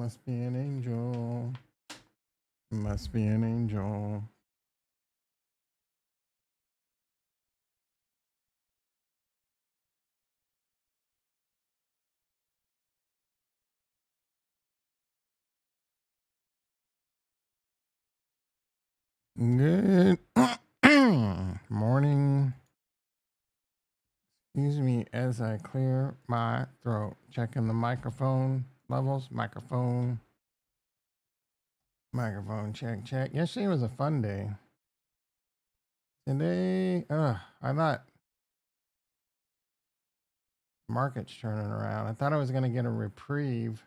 Must be an angel. Must be an angel. Good morning. Excuse me as I clear my throat. Checking the microphone levels. Microphone check, check. Yesterday was a fun day. Today, I thought market's turning around. I thought I was going to get a reprieve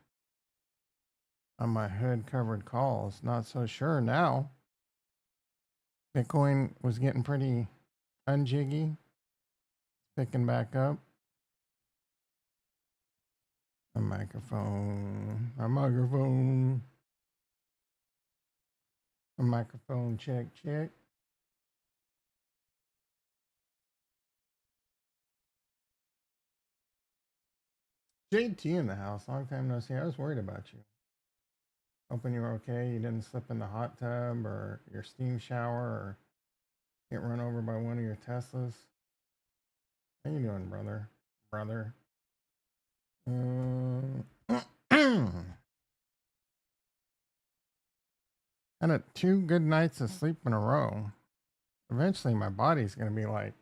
on my hood covered calls. Not so sure now. Bitcoin was getting pretty unjiggy, picking back up. A microphone check, check. JT in the house, long time no see. I was worried about you. Hoping you were okay. You didn't slip in the hot tub or your steam shower or get run over by one of your Teslas. How you doing, brother? Had 2 good nights of sleep in a row. Eventually, my body's going to be like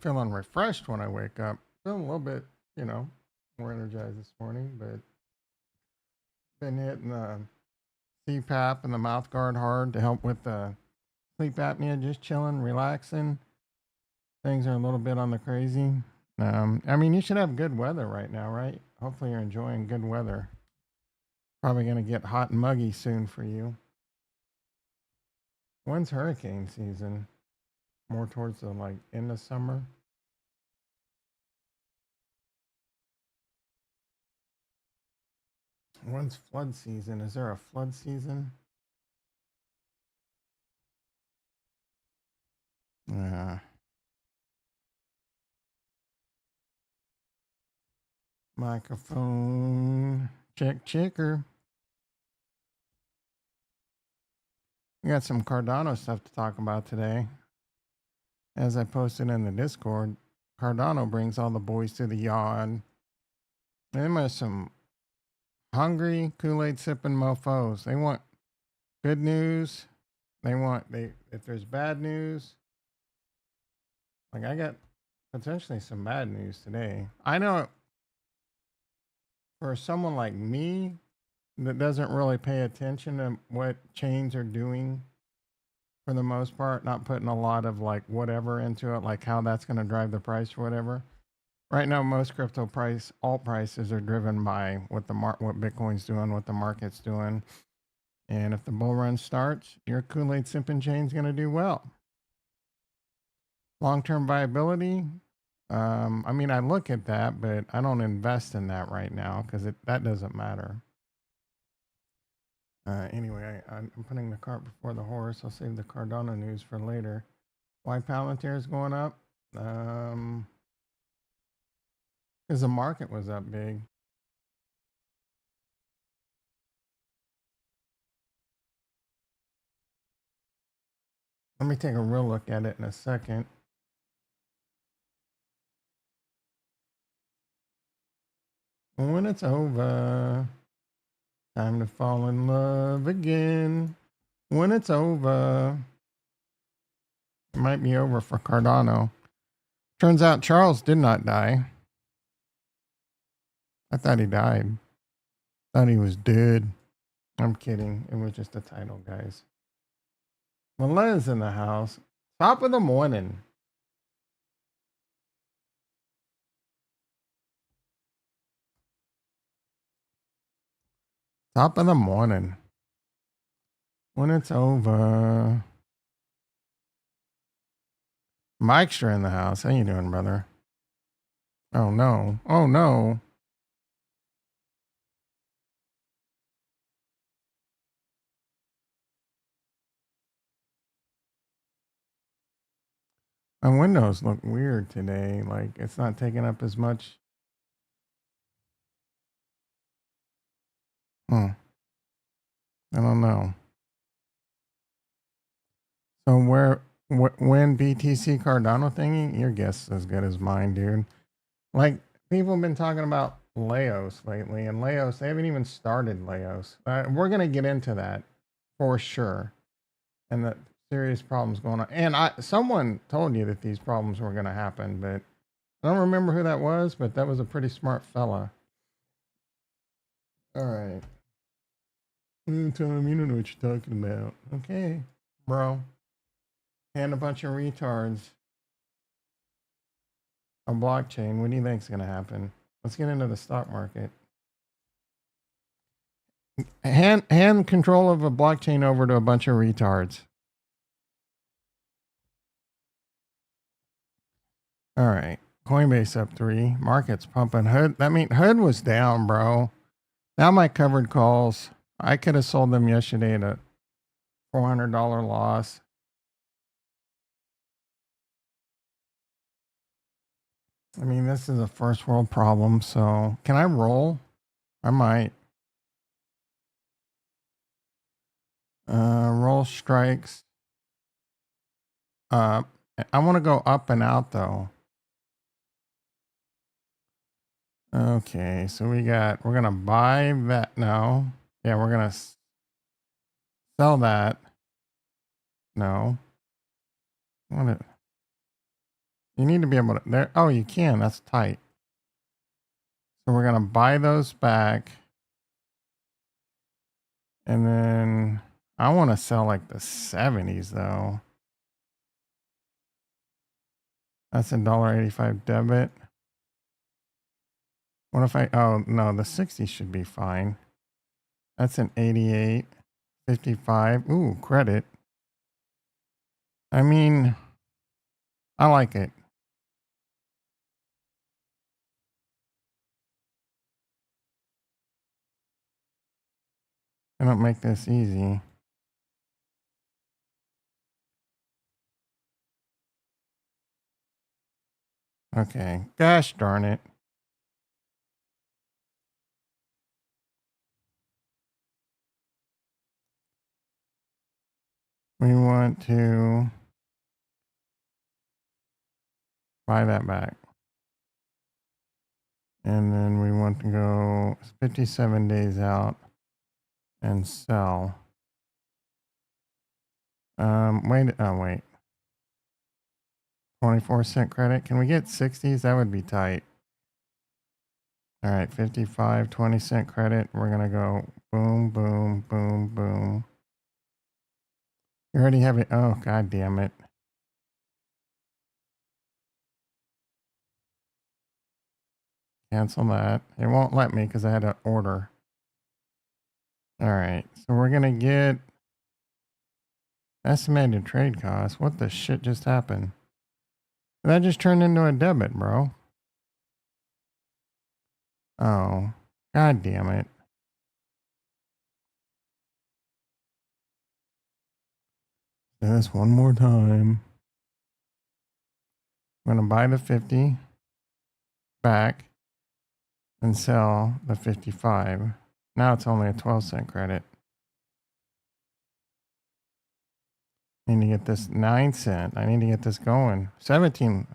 feeling refreshed when I wake up. Feeling a little bit, more energized this morning, but been hitting the CPAP and the mouth guard hard to help with the sleep apnea, just chilling, relaxing. Things are a little bit on the crazy. You should have good weather right now, right? Hopefully you're enjoying good weather. Probably going to get hot and muggy soon for you. When's hurricane season? More towards the end of summer. When's flood season? Is there a flood season? Microphone checker. We got some Cardano stuff to talk about today. As I posted in the Discord, Cardano brings all the boys to the yard. Them are some hungry Kool-Aid sipping mofos. They want good news. If there's bad news, I got potentially some bad news today. I know for someone like me that doesn't really pay attention to what chains are doing for the most part, not putting a lot of whatever into it, like how that's going to drive the price or whatever. Right now, most alt prices are driven by what Bitcoin's doing, what the market's doing. And if the bull run starts, your Kool-Aid sipping chain's going to do well. Long-term viability, I look at that, but I don't invest in that right now because that doesn't matter. Anyway, I'm putting the cart before the horse. I'll save the Cardano news for later. Why Palantir is going up? Because the market was up big. Let me take a real look at it in a second. When it's over, time to fall in love again. When it's over, it might be over for Cardano. Turns out Charles did not die. I thought he died. Thought he was dead. I'm kidding. It was just a title, guys. Malena's in the house. Top of the morning. Top of the morning. When it's over. Mike's in the house. How you doing, brother? Oh no. Oh no. My windows look weird today. It's not taking up as much. I don't know. So when BTC Cardano thingy, your guess is as good as mine, dude. Like people have been talking about Laos lately, and Laos they haven't even started Laos. We're gonna get into that for sure, and the serious problems going on. And someone told you that these problems were gonna happen, but I don't remember who that was, but that was a pretty smart fella. All right. Tom, you don't know what you're talking about. Okay, bro. And a bunch of retards on blockchain. What do you think's going to happen? Let's get into the stock market. Hand control of a blockchain over to a bunch of retards. All right. Coinbase up 3. Market's pumping. Hood was down, bro. Now my covered calls. I could have sold them yesterday at a $400 loss. I mean, this is a first world problem. So can I roll? I might. Roll strikes. I want to go up and out though. Okay, so we're gonna buy that now. Yeah, we're gonna sell that. No. What? You need to be able to there. Oh, you can. That's tight. So we're gonna buy those back, and then I want to sell like the 70s though. That's $1.85 debit. What if I? Oh no, the 60 should be fine. That's an 88.55. Ooh, credit. I mean, I like it. I don't make this easy. Okay. Gosh darn it. We want to buy that back. And then we want to go 57 days out and sell. Wait. 24-cent credit. Can we get 60s? That would be tight. All right, 55, 20-cent credit. We're going to go boom, boom, boom, boom. You already have it. Oh, god damn it. Cancel that. It won't let me because I had to order. All right, so we're going to get estimated trade costs. What the shit just happened? That just turned into a debit, bro. Oh, god damn it. Do this one more time. I'm going to buy the 50 back and sell the 55. Now it's only a 12-cent credit. I need to get this 9 cent. I need to get this going. 17.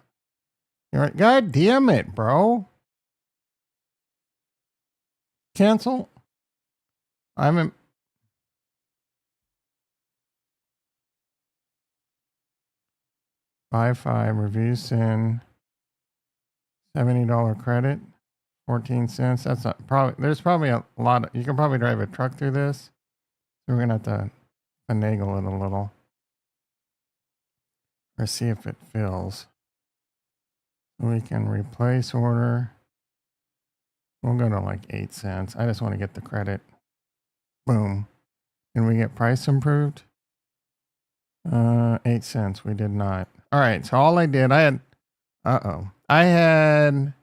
You're right. God damn it, bro. Cancel. I'm in. Buy 5. Review sin. $70 credit. 14 cents. That's not probably. There's probably a lot. You can probably drive a truck through this. So we're going to have to finagle it a little. Or see if it fills. We can replace order. We'll go to like 8 cents. I just want to get the credit. Boom. Did we get price improved? 8 cents. We did not. All right. So all I did, I had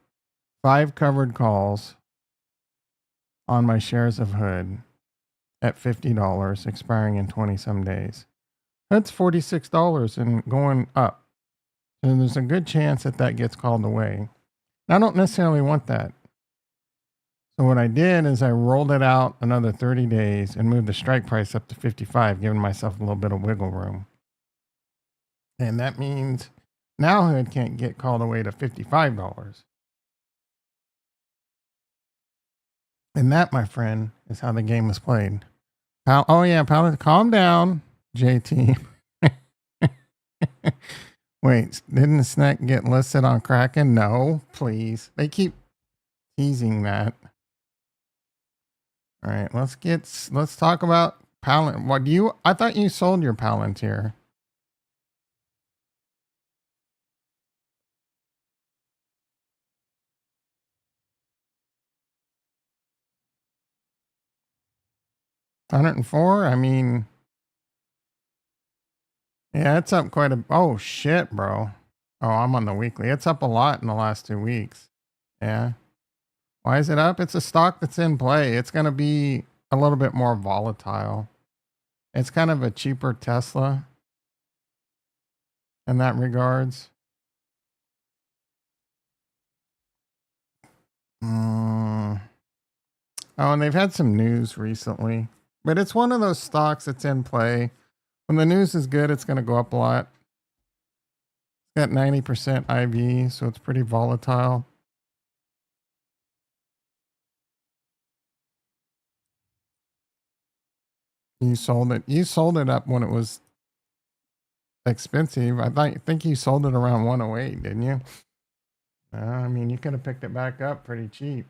5 covered calls on my shares of Hood at $50, expiring in 20 some days. That's $46 and going up. And there's a good chance that gets called away. I don't necessarily want that. So what I did is I rolled it out another 30 days and moved the strike price up to 55, giving myself a little bit of wiggle room. And that means now it can't get called away to $55. And that, my friend, is how the game is played. Oh yeah, Paladin, calm down, JT. Wait, didn't the snack get listed on Kraken? No, please. They keep teasing that. All right, let's talk about Palantir. What do you? I thought you sold your Palantir. $104. I mean, yeah, it's up quite a. Oh shit, bro. Oh, I'm on the weekly. It's up a lot in the last 2 weeks. Yeah. Why is it up? It's a stock that's in play. It's going to be a little bit more volatile. It's kind of a cheaper Tesla in that regards. Mm. Oh, and they've had some news recently, but it's one of those stocks that's in play. When the news is good, it's going to go up a lot. It's got 90% IV, so it's pretty volatile. You sold it. You sold it up when it was expensive. Think you sold it around 108, didn't you? I mean, you could have picked it back up pretty cheap.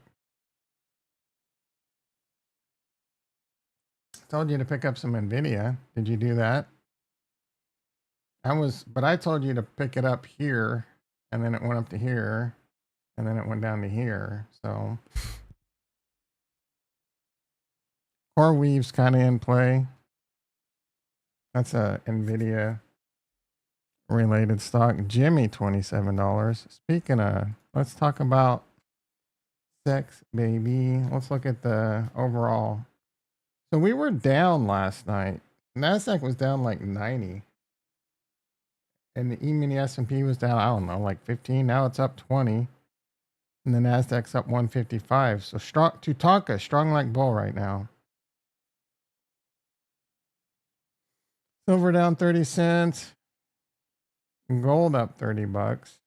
Told you to pick up some Nvidia. Did you do that? But I told you to pick it up here, and then it went up to here, and then it went down to here. So Core Weave's kind of in play. That's a Nvidia related stock. Jimmy, $27. Speaking of, let's talk about sex, baby. Let's look at the overall. So we were down last night. Nasdaq was down like 90. And the E-mini S&P was down, I don't know, like 15. Now it's up 20. And the Nasdaq's up 155. So strong, Tutanka, strong like bull right now. Silver down 30 cents. Gold up 30 bucks.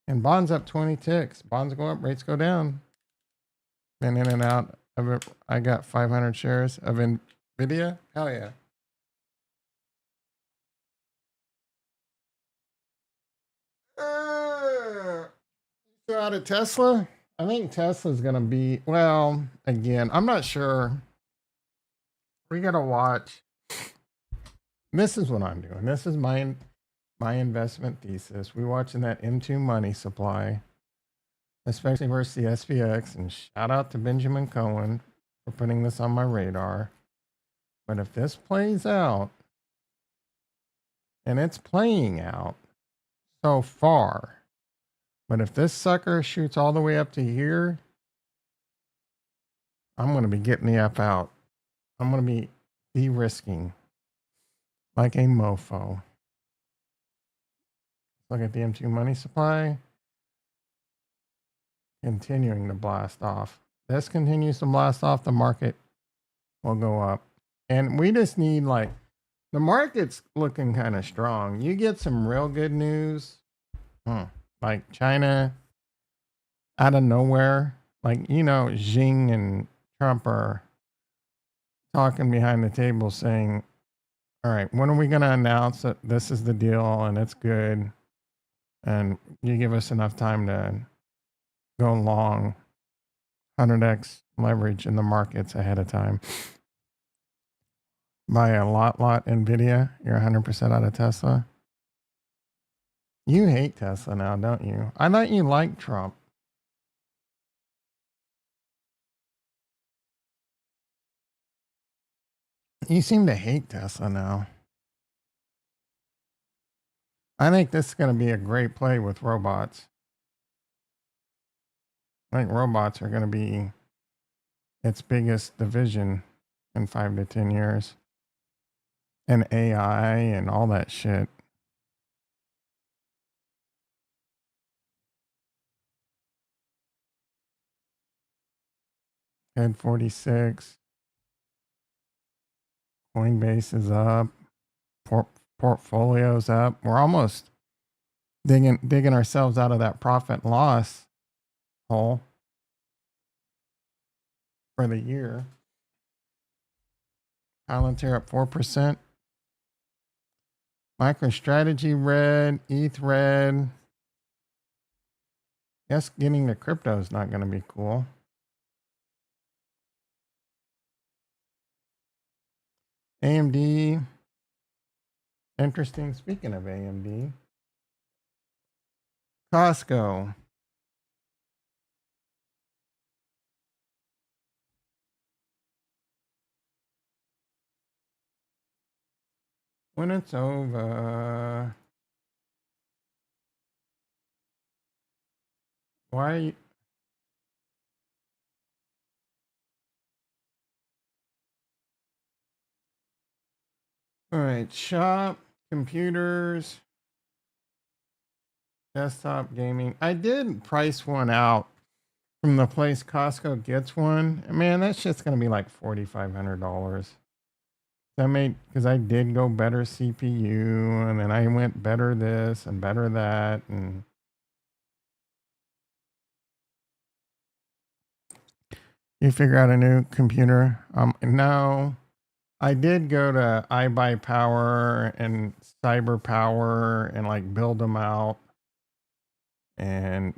And bonds up 20 ticks. Bonds go up, rates go down. Been in and out of it. I got 500 shares of Nvidia. Hell yeah. So out of Tesla, I think Tesla's going to be, well, again, I'm not sure. We got to watch. This is what I'm doing. This is my investment thesis. We're watching that M2 money supply, especially versus the SPX. And shout out to Benjamin Cohen for putting this on my radar. But if this plays out, and it's playing out so far, but if this sucker shoots all the way up to here, I'm going to be getting the F out. I'm going to be de-risking like a mofo. Look at the M2 money supply. Continuing to blast off. This continues to blast off, the market will go up. And we just need, like, the market's looking kind of strong. You get some real good news, like China out of nowhere. Like, you know, Xi and Trump are talking behind the table saying, all right, when are we going to announce that this is the deal and it's good? And you give us enough time to go long 100x leverage in the markets ahead of time. Buy a lot Nvidia. You're 100% out of Tesla. You hate Tesla now, don't you? I thought you liked Trump. You seem to hate Tesla now. I think this is going to be a great play with robots. I think robots are going to be its biggest division in 5 to 10 years. And AI and all that shit. Good 46. Coinbase is up. Portfolio's up. We're almost digging ourselves out of that profit loss hole for the year. Palantir up 4%. MicroStrategy red. ETH red. Guess getting the crypto is not going to be cool. AMD. Interesting. Speaking of AMD. Costco. When it's over. Why are you... All right, shop, computers, desktop gaming. I did price one out from the place Costco gets one. Man, that shit's gonna be like $4,500. I made because I did go better CPU, and then I went better this and better that, and you figure out a new computer. No. I did go to iBuyPower and CyberPower and like build them out and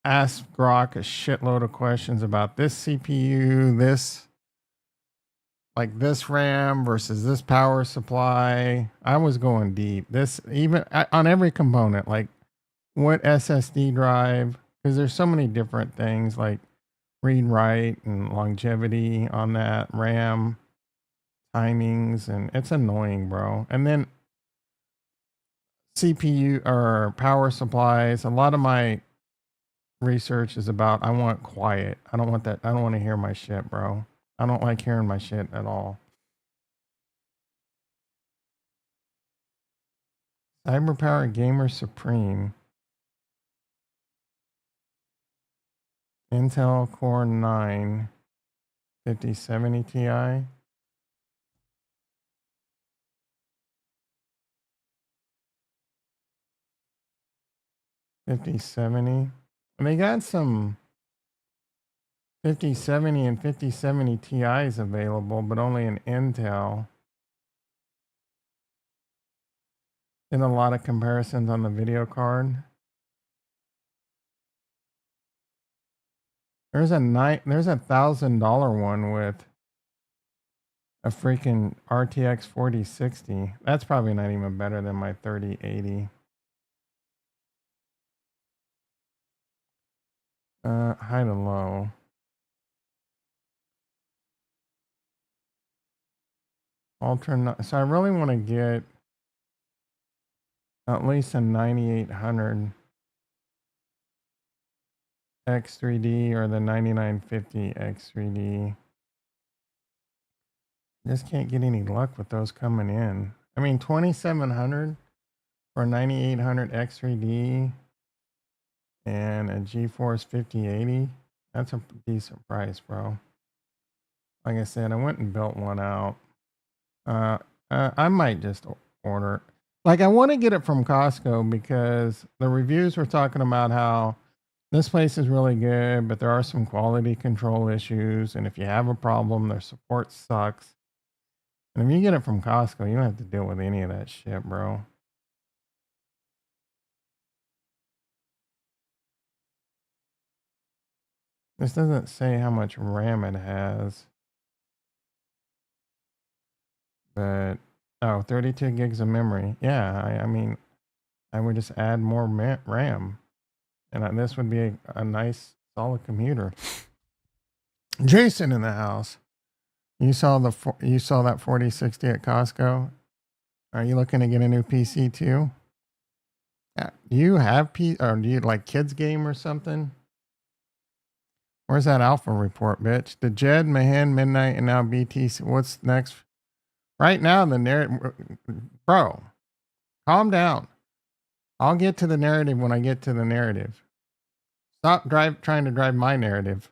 ask Grok a shitload of questions about this CPU, this RAM versus this power supply. I was going deep. This even on every component, like what SSD drive, because there's so many different things like read write and longevity on that RAM timings, and it's annoying, bro. And then CPU or power supplies. A lot of my research is about I want quiet. I don't want that. I don't want to hear my shit, bro. I don't like hearing my shit at all. Cyberpower Gamer Supreme. Intel Core 9 5070 Ti. 5070. And they got some 5070 and 5070 Ti's available, but only in Intel. And a lot of comparisons on the video card. There's a $1,000 one with a freaking RTX 4060. That's probably not even better than my 3080. High to low. So I really want to get at least a 9800 X3D or the 9950 X3D. Just can't get any luck with those coming in. I mean, 2700 for 9800 X3D and a GeForce 5080. That's a decent price, bro. Like I said, I went and built one out. I might just order. Like, I want to get it from Costco because the reviews were talking about how this place is really good, but there are some quality control issues. And if you have a problem, their support sucks. And if you get it from Costco, you don't have to deal with any of that shit, bro. This doesn't say how much RAM it has. But, 32 gigs of memory. Yeah, I mean, I would just add more RAM. And this would be a nice, solid computer. Jason in the house. You saw that 4060 at Costco. Are you looking to get a new PC too? Yeah. Do you have or do you like kids game or something? Where's that alpha report, bitch? The Jed, Mahan, Midnight, and now BTC. What's next? Right now, the narrative, bro. Calm down. I'll get to the narrative when I get to the narrative. Stop trying to drive my narrative.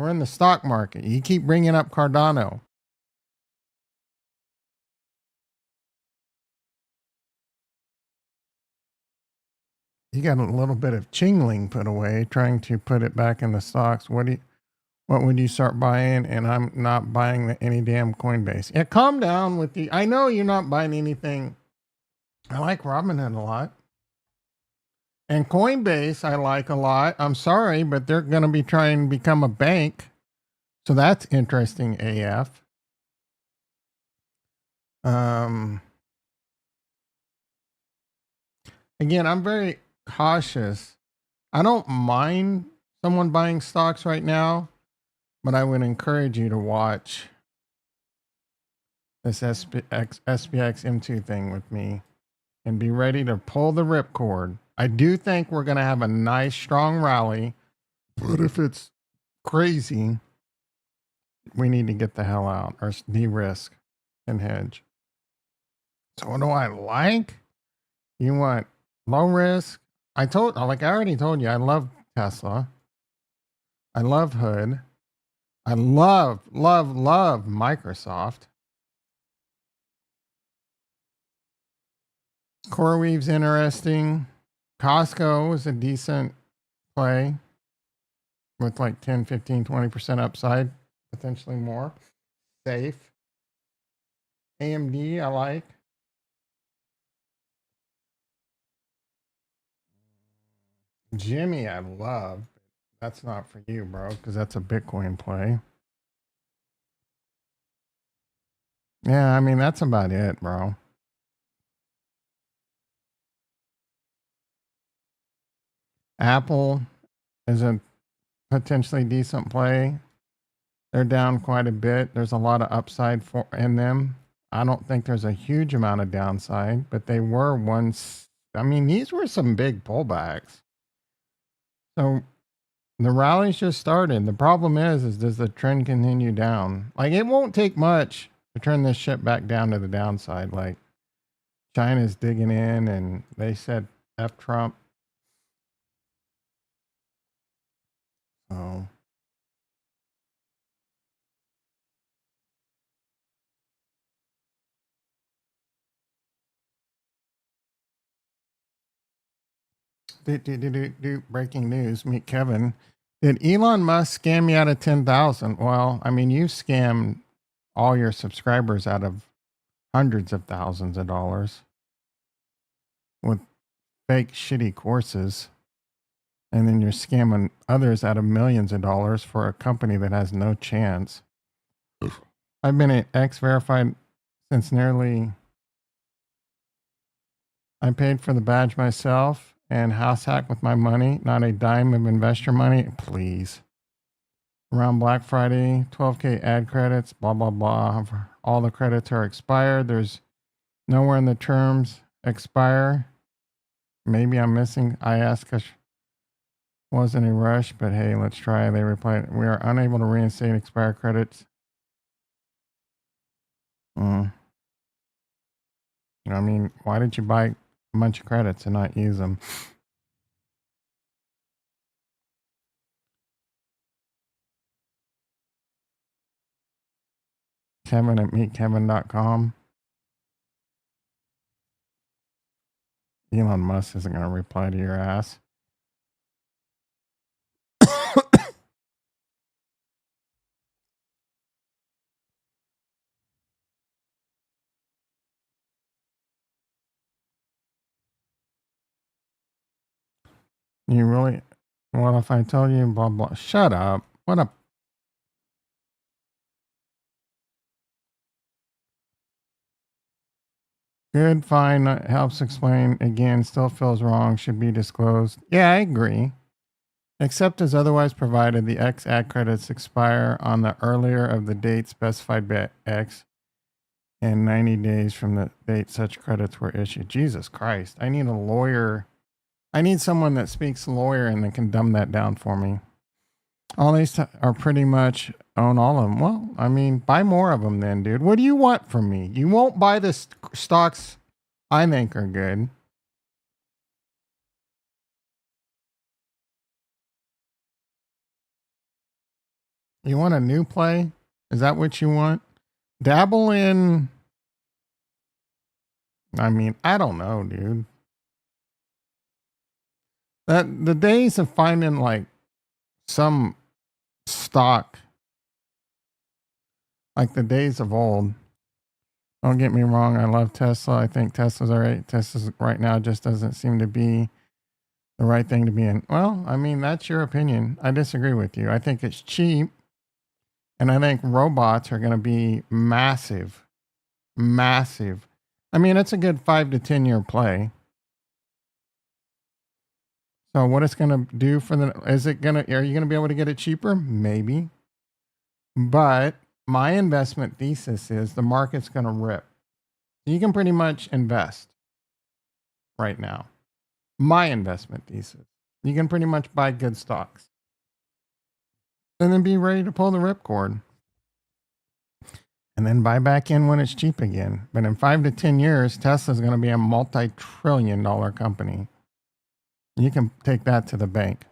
We're in the stock market. You keep bringing up Cardano. You got a little bit of Chingling put away, trying to put it back in the stocks. What would you start buying? And I'm not buying any damn Coinbase. Yeah, calm down with the. I know you're not buying anything. I like Robinhood a lot. And Coinbase, I like a lot. I'm sorry, but they're going to be trying to become a bank. So that's interesting AF. Um, again, I'm very cautious. I don't mind someone buying stocks right now, but I would encourage you to watch this SPX M2 thing with me and be ready to pull the ripcord. I do think we're going to have a nice, strong rally, but if it's crazy, we need to get the hell out or de-risk and hedge. So what do I like? You want low risk? I already told you, I love Tesla. I love Hood. I love Microsoft. CoreWeave's interesting. Costco is a decent play with like 10, 15, 20% upside, potentially more. Safe. AMD, I like. Jimmy, I love. That's not for you, bro, because that's a Bitcoin play. Yeah, I mean, that's about it, bro. Apple is a potentially decent play. They're down quite a bit. There's a lot of upside in them. I don't think there's a huge amount of downside, but they were once. I mean, these were some big pullbacks. So the rally's just started. The problem is does the trend continue down? Like, it won't take much to turn this shit back down to the downside. Like, China's digging in, and they said F Trump. So breaking news. Meet Kevin. Did Elon Musk scam me out of 10,000? Well, I mean, you scammed all your subscribers out of hundreds of thousands of dollars with fake shitty courses. And then you're scamming others out of millions of dollars for a company that has no chance. I've been at X Verified since I paid for the badge myself and house hack with my money, not a dime of investor money. Please. Around Black Friday, 12K ad credits, blah, blah, blah. All the credits are expired. There's nowhere in the terms expire. Maybe I'm missing. I asked because wasn't a rush, but hey, let's try. They replied, we are unable to reinstate expired credits. I mean, why did you buy a bunch of credits and not use them? Kevin at meetkevin.com. Elon Musk isn't going to reply to your ass. You really? What if I tell you blah, blah? Shut up. What a. Good, fine. Helps explain. Again, still feels wrong. Should be disclosed. Yeah, I agree. Except as otherwise provided, the X ad credits expire on the earlier of the date specified by X and 90 days from the date such credits were issued. Jesus Christ. I need a lawyer. I need someone that speaks lawyer and that can dumb that down for me. All these are pretty much own all of them. Well, I mean, buy more of them then, dude. What do you want from me? You won't buy the stocks I think are good. You want a new play? Is that what you want? Dabble in. I mean, I don't know, dude. That the days of finding like some stock, like the days of old. Don't get me wrong. I love Tesla. I think Tesla's all right. Tesla's right now just doesn't seem to be the right thing to be in. Well, I mean, that's your opinion. I disagree with you. I think it's cheap. And I think robots are going to be massive, massive. I mean, it's a good 5 to 10 year play. So what it's going to do for the, is it going to, are you going to be able to get it cheaper? Maybe. But my investment thesis is the market's going to rip. You can pretty much invest right now. My investment thesis. You can pretty much buy good stocks and then be ready to pull the ripcord and then buy back in when it's cheap again. But in 5 to 10 years, Tesla's going to be a multi-trillion-dollar company. You can take that to the bank.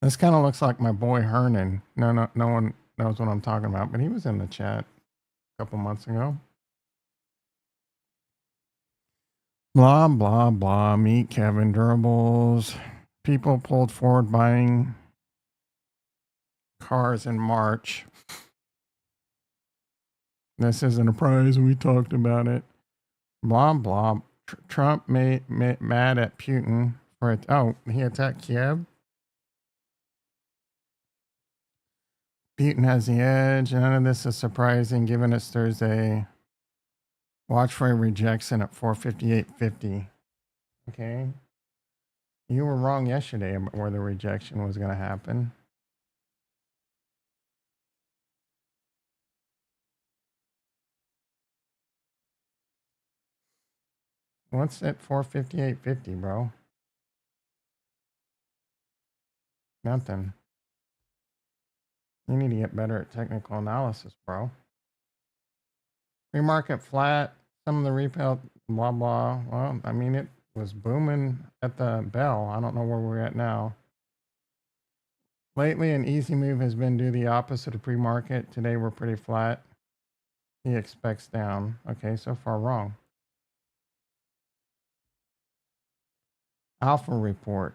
This kind of looks like my boy Hernan. No one knows what I'm talking about, but he was in the chat a couple months ago. Blah, blah, blah. Meet Kevin Durables. People pulled forward buying cars in March. This isn't a prize. We talked about it. Blah, blah. Trump mad at Putin for it. Oh, he attacked Kiev. Putin has the edge. None of this is surprising given it's Thursday. Watch for a rejection at 458.50. Okay. You were wrong yesterday about where the rejection was going to happen. What's at 458.50, bro? Nothing. You need to get better at technical analysis, bro. Pre-market flat. Some of the retail, blah, blah. Well, I mean, it was booming at the bell. I don't know where we're at now. Lately, an easy move has been do the opposite of pre-market. Today, we're pretty flat. He expects down. Okay, so far wrong. Alpha report.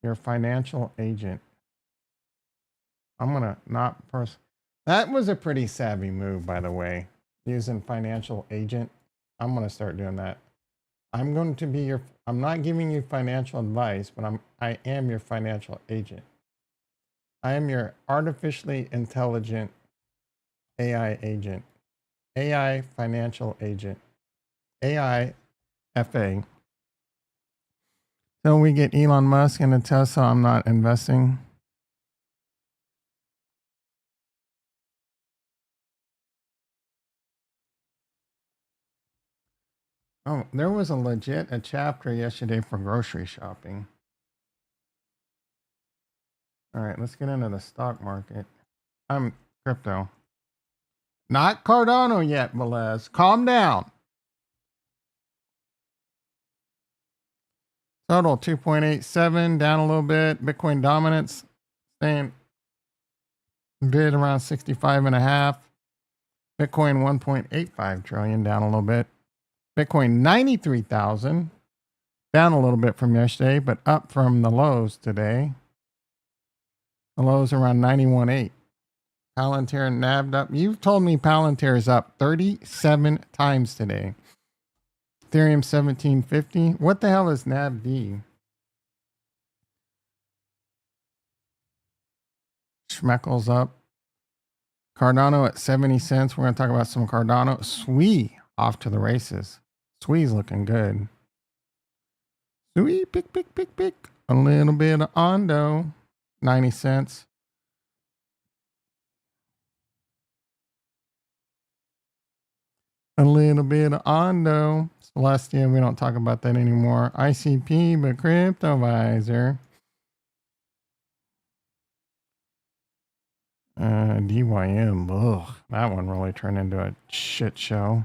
Your financial agent. I'm going to not press. That was a pretty savvy move, by the way. Using financial agent. I'm going to start doing that. I'm going to be your, I'm not giving you financial advice, but I am your financial agent. I am your artificially intelligent AI agent. AI financial agent. AI FA. So we get Elon Musk and a Tesla. I'm not investing. Oh, there was a chapter yesterday for grocery shopping. All right, let's get into the stock market. I'm crypto. Not Cardano yet, Velez. Calm down. Total 2.87, down a little bit. Bitcoin dominance staying bid around 65 and a half. Bitcoin 1.85 trillion, down a little bit. Bitcoin 93,000, down a little bit from yesterday, but up from the lows today. The lows around 91.8. Palantir nabbed up. You've told me Palantir is up 37 times today. Ethereum 1750. What the hell is NABD? Schmeckles up. Cardano at 70 cents. We're going to talk about some Cardano. SWE off to the races. SWE's looking good. SWE, pick. A little bit of Ondo. 90 cents. A little bit of Ondo. Celestia, we don't talk about that anymore. ICP, but CryptoVisor. DYM, ugh, that one really turned into a shit show.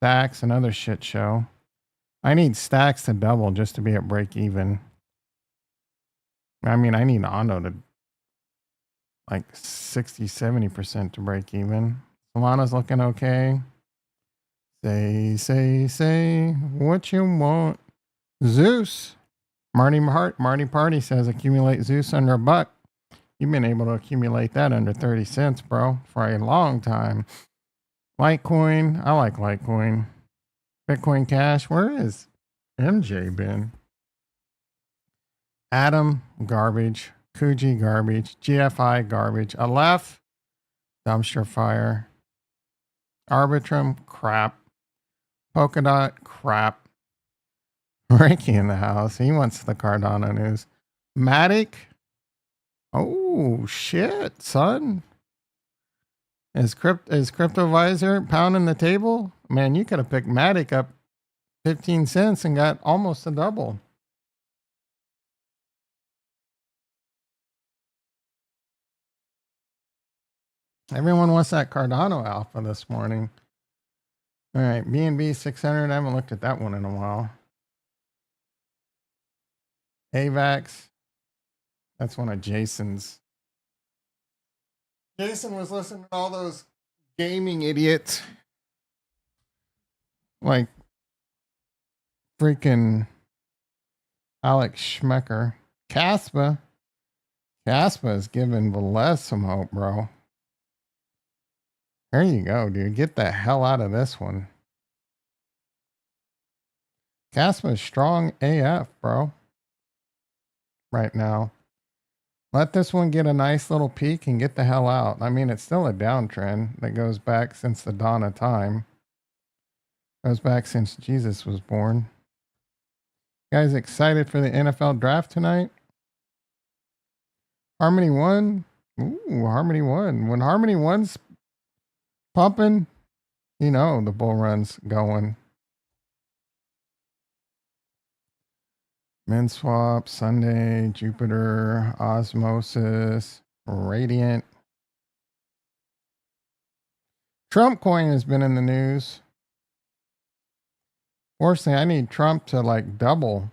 stacks, another shit show. I need stacks to double just to be at break even. I mean, I need Ando to like 60, 70% to break even. Solana's looking okay. Say what you want. Zeus. Marty Party says accumulate Zeus under $1. You've been able to accumulate that under 30 cents, bro, for a long time. Litecoin. I like Litecoin. Bitcoin Cash. Where is MJ been? Atom, garbage. Kuji, garbage. GFI, garbage. Aleph, dumpster fire. Arbitrum, crap. Polkadot, crap. Ricky in the house. He wants the Cardano news. Matic. Oh, shit, son. Is CryptoVisor pounding the table? Man, you could have picked Matic up 15 cents and got almost a double. Everyone wants that Cardano alpha this morning. All right, BNB 600. I haven't looked at that one in a while. AVAX. That's one of Jason's. Jason was listening to all those gaming idiots. Like freaking Alex Schmecker. Caspa. Caspa is giving Velez some hope, bro. There you go, dude. Get the hell out of this one. Caspa is strong AF, bro. Right now. Let this one get a nice little peak and get the hell out. I mean, it's still a downtrend that goes back since the dawn of time. Goes back since Jesus was born. You guys excited for the NFL draft tonight? Harmony 1? Ooh, Harmony 1. When Harmony 1's pumping, you know the bull run's going. MinSwap, Sunday, Jupiter, Osmosis, Radiant. Trump coin has been in the news. Fortunately, I need Trump to like double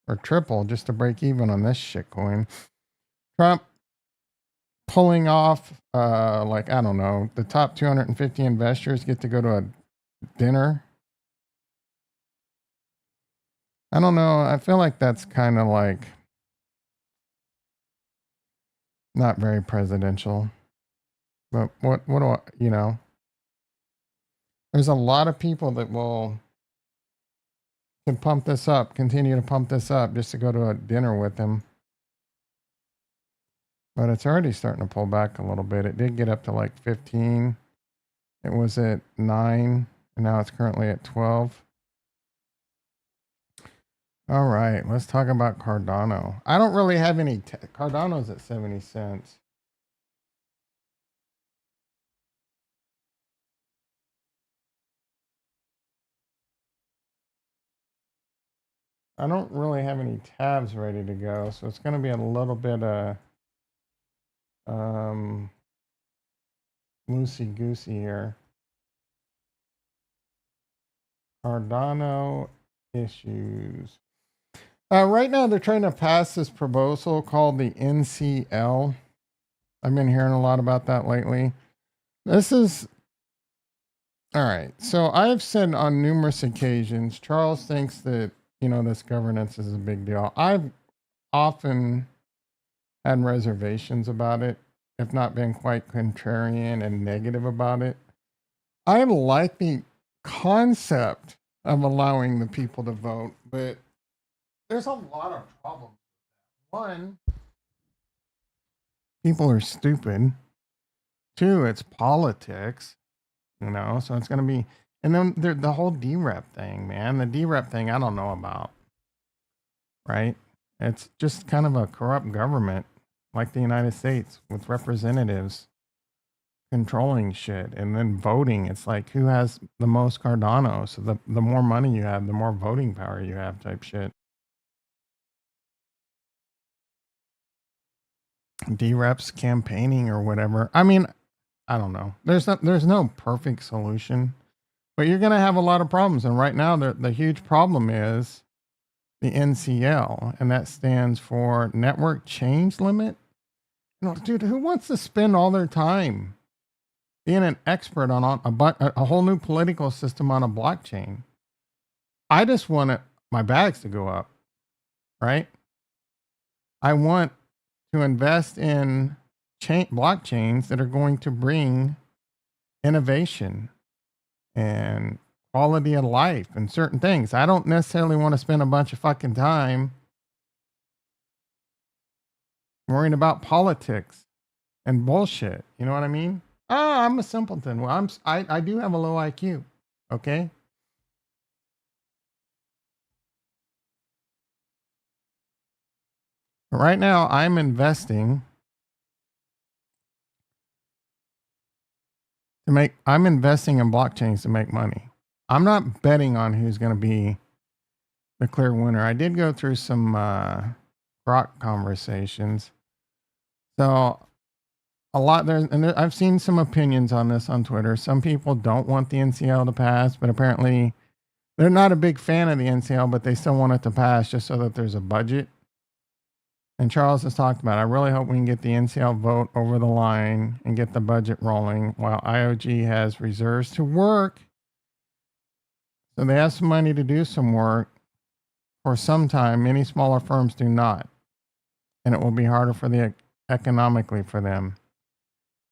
or triple just to break even on this shit coin. Trump pulling off, like, I don't know, the top 250 investors get to go to a dinner. I don't know. I feel like that's kind of like not very presidential. But what do I, you know? There's a lot of people that can pump this up, continue to pump this up just to go to a dinner with him. But it's already starting to pull back a little bit. It did get up to like 15. It was at 9, and now it's currently at 12. All right, let's talk about Cardano. I don't really have any. Cardano's at 70 cents. I don't really have any tabs ready to go, so it's going to be a little bit loosey goosey here. Cardano issues. Right now, they're trying to pass this proposal called the NCL. I've been hearing a lot about that lately. This is all right. So I've said on numerous occasions, Charles thinks that, you know, this governance is a big deal. I've often had reservations about it, if not been quite contrarian and negative about it. I like the concept of allowing the people to vote, but there's a lot of problems. One, people are stupid. Two, it's politics, you know, so it's going to be, and then the whole DREP thing, man. The DREP thing, I don't know about, right? It's just kind of a corrupt government like the United States with representatives controlling shit and then voting. It's like who has the most Cardano. So the more money you have, the more voting power you have type shit. DREP's campaigning or whatever. I mean, I don't know. There's no perfect solution, But you're going to have a lot of problems. And right now, the huge problem is the NCL, and that stands for Network Change Limit. You know, dude, who wants to spend all their time being an expert on a whole new political system on a blockchain? I just want my bags to go up, right? I want to invest in blockchains that are going to bring innovation and quality of life and certain things. I don't necessarily want to spend a bunch of fucking time worrying about politics and bullshit. You know what I mean? Oh, I'm a simpleton. Well, I do have a low IQ. Okay. But right now, I'm investing I'm investing in blockchains to make money. I'm not betting on who's going to be the clear winner. I did go through some grok conversations. So a lot there, and I've seen some opinions on this on Twitter. Some people don't want the NCL to pass, but apparently they're not a big fan of the NCL, but they still want it to pass just so that there's a budget. And Charles has talked about, I really hope we can get the NCL vote over the line and get the budget rolling while IOG has reserves to work. So they have some money to do some work for some time. Many smaller firms do not. And it will be harder for the economically for them.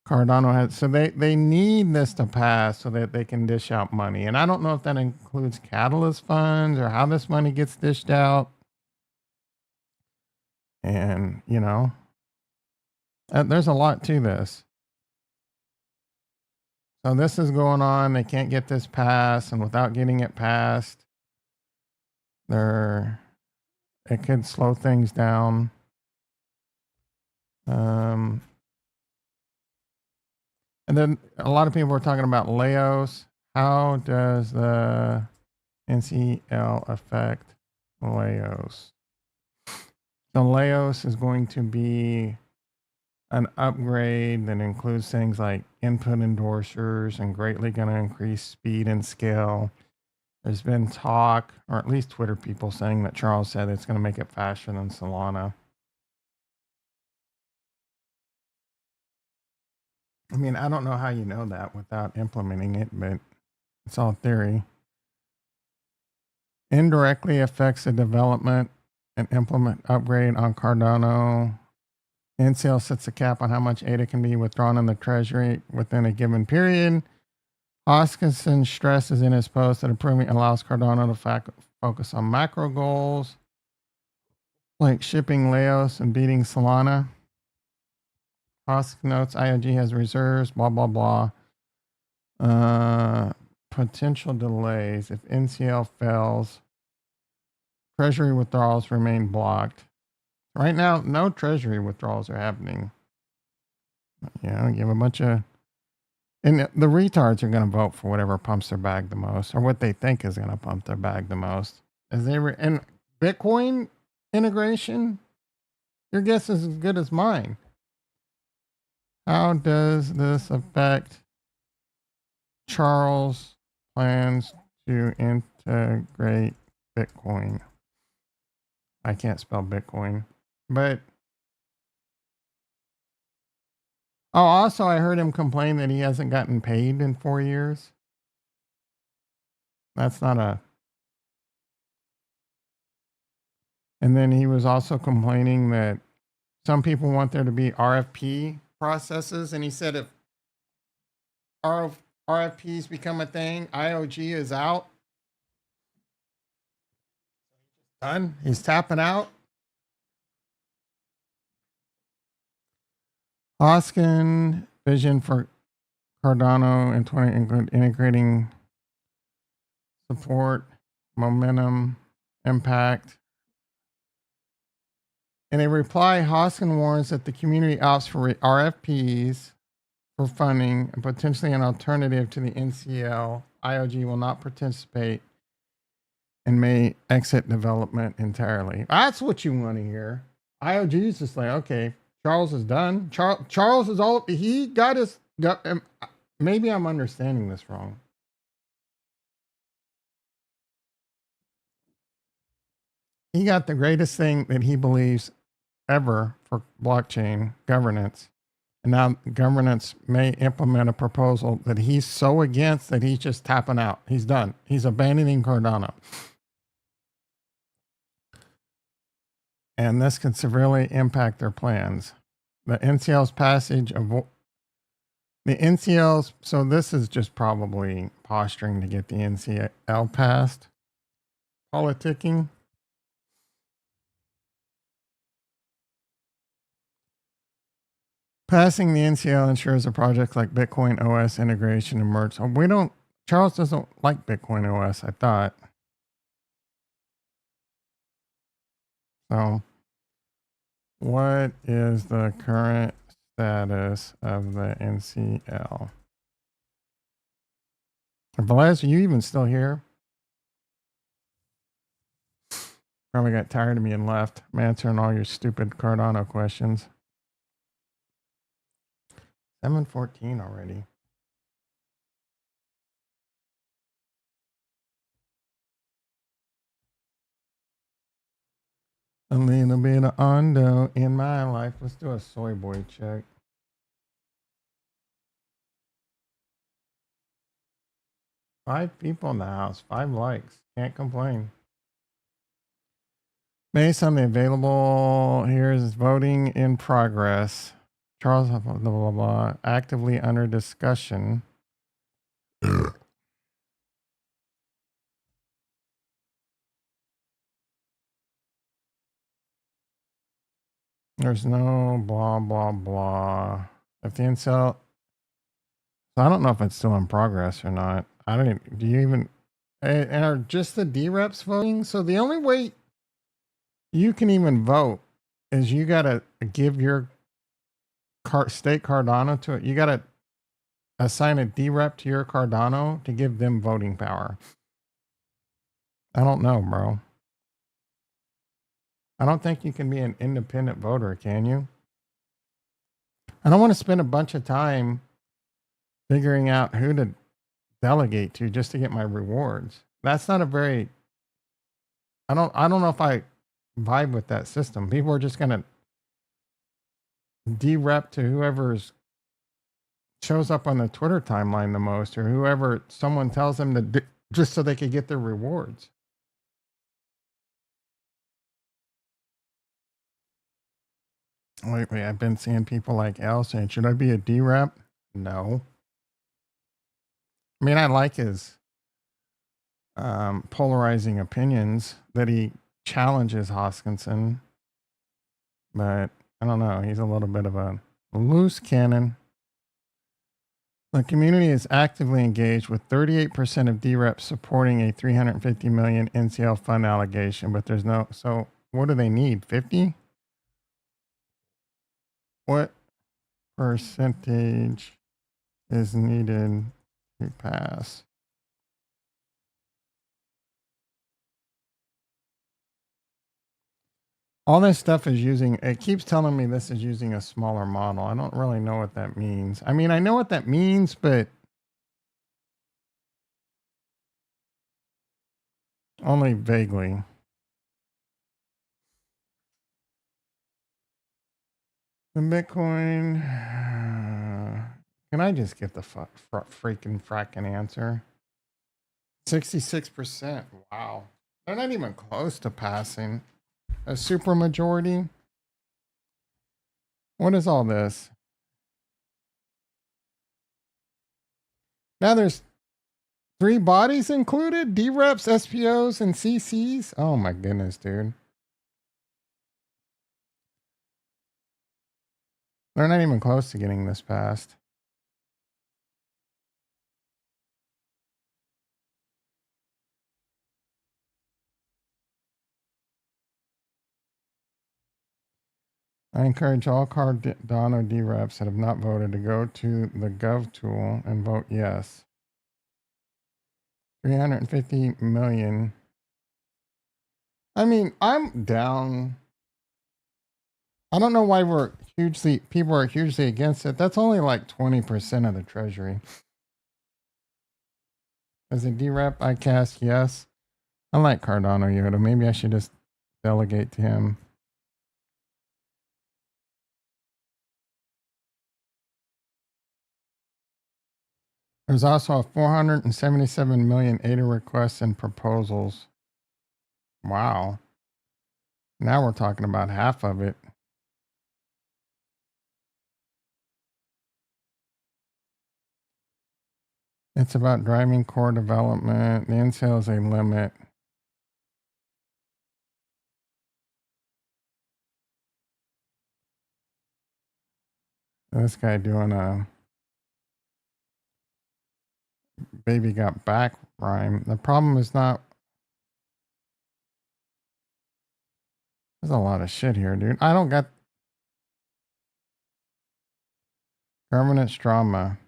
Cardano has, so they need this to pass so that they can dish out money. And I don't know if that includes catalyst funds or how this money gets dished out. And, you know, there's a lot to this. So this is going on. They can't get this passed. And without getting it passed, it could slow things down. And then a lot of people are talking about Laos. How does the NCL affect Laos? So Laos is going to be an upgrade that includes things like input endorsers and greatly going to increase speed and scale. There's been talk, or at least Twitter people saying that Charles said it's going to make it faster than Solana. I mean, I don't know how you know that without implementing it, but it's all theory. Indirectly affects the development and implement upgrade on Cardano. NCL sets a cap on how much ADA can be withdrawn in the treasury within a given period. Hoskinson stresses in his post that improving allows Cardano to focus on macro goals like shipping Laos and beating Solana. Hoskin notes IOG has reserves, blah, blah, blah. Potential delays. If NCL fails, treasury withdrawals remain blocked. Right now, no treasury withdrawals are happening. You know, you have a bunch of, and the retards are going to vote for whatever pumps their bag the most, or what they think is going to pump their bag the most. And Bitcoin integration, your guess is as good as mine. How does this affect Charles' plans to integrate Bitcoin? I can't spell Bitcoin, but also I heard him complain that he hasn't gotten paid in 4 years. That's not a. And then he was also complaining that some people want there to be RFP processes, and he said if RFPs become a thing, IOG is out. Done. He's tapping out. Hoskin vision for Cardano in 20 include integrating support, momentum, impact. In a reply, Hoskin warns that the community opts for RFPs for funding and potentially an alternative to the NCL. IOG will not participate and may exit development entirely. That's what you want to hear. IOG is just like, okay, Charles is done. Charles is all, he got his, maybe I'm understanding this wrong. He got the greatest thing that he believes ever for blockchain governance. And now governance may implement a proposal that he's so against that he's just tapping out. He's done. He's abandoning Cardano. And this could severely impact their plans. The NCL's passage of the NCL's, so this is just probably posturing to get the NCL passed. Politicking. Passing the NCL ensures a project like Bitcoin OS integration and merge. We don't, Charles doesn't like Bitcoin OS, I thought. So, what is the current status of the NCL? Velez, are you even still here? Probably got tired of me and left. I'm answering all your stupid Cardano questions. 7:14 already. A little bit of Ondo in my life. Let's do a soy boy check. 5 people in the house, 5 likes. Can't complain. Based on the available, here's voting in progress. Charles, blah, blah, blah, blah, actively under discussion. There's no blah, blah, blah. If the incel, so I don't know if it's still in progress or not. I don't even, do you even, and are just the D-reps voting? So the only way you can even vote is you got to give your state Cardano to it. You got to assign a D-rep to your Cardano to give them voting power. I don't know, bro. I don't think you can be an independent voter, can you? I don't want to spend a bunch of time figuring out who to delegate to just to get my rewards. That's not a very, I don't know if I vibe with that system. People are just going to D-rep to whoever's shows up on the Twitter timeline the most, or whoever someone tells them to just so they could get their rewards. Lately, I've been seeing people like Al saying, should I be a D-rep? No. I mean, I like his polarizing opinions that he challenges Hoskinson, but I don't know. He's a little bit of a loose cannon. The community is actively engaged with 38% of D-reps supporting a 350 million NCL fund allegation, but there's no, so what do they need? 50? What percentage is needed to pass? All this stuff is using, it keeps telling me this is using a smaller model. I don't really know what that means. I mean, I know what that means, but only vaguely. The Bitcoin, can I just get the freaking fracking answer? 66%. Wow. They're not even close to passing a supermajority. What is all this? Now there's 3 bodies included? D-reps, SPOs, and CCs? Oh my goodness, dude. They're not even close to getting this passed. I encourage all Cardano D-reps that have not voted to go to the Gov tool and vote yes. 350 million. I mean, I'm down. I don't know why people are hugely against it. That's only like 20% of the treasury. As a D-rep, I cast yes. I like Cardano Yoda. Maybe I should just delegate to him. There's also a 477 million ADA requests and proposals. Wow. Now we're talking about half of it. It's about driving core development. The NCL is a limit. This guy doing a baby got back rhyme. The problem is not. There's a lot of shit here, dude. I don't get governance drama.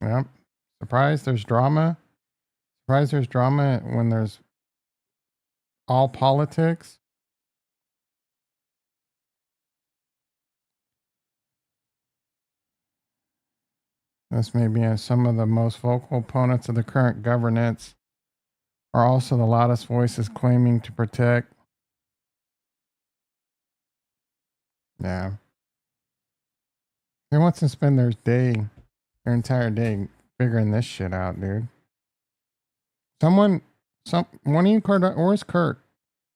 Yep. Surprised there's drama. Surprised there's drama when there's all politics. This may be some of the most vocal opponents of the current governance are also the loudest voices claiming to protect. Yeah. Who wants to spend their entire day figuring this shit out, dude? One of you, where's Kurt?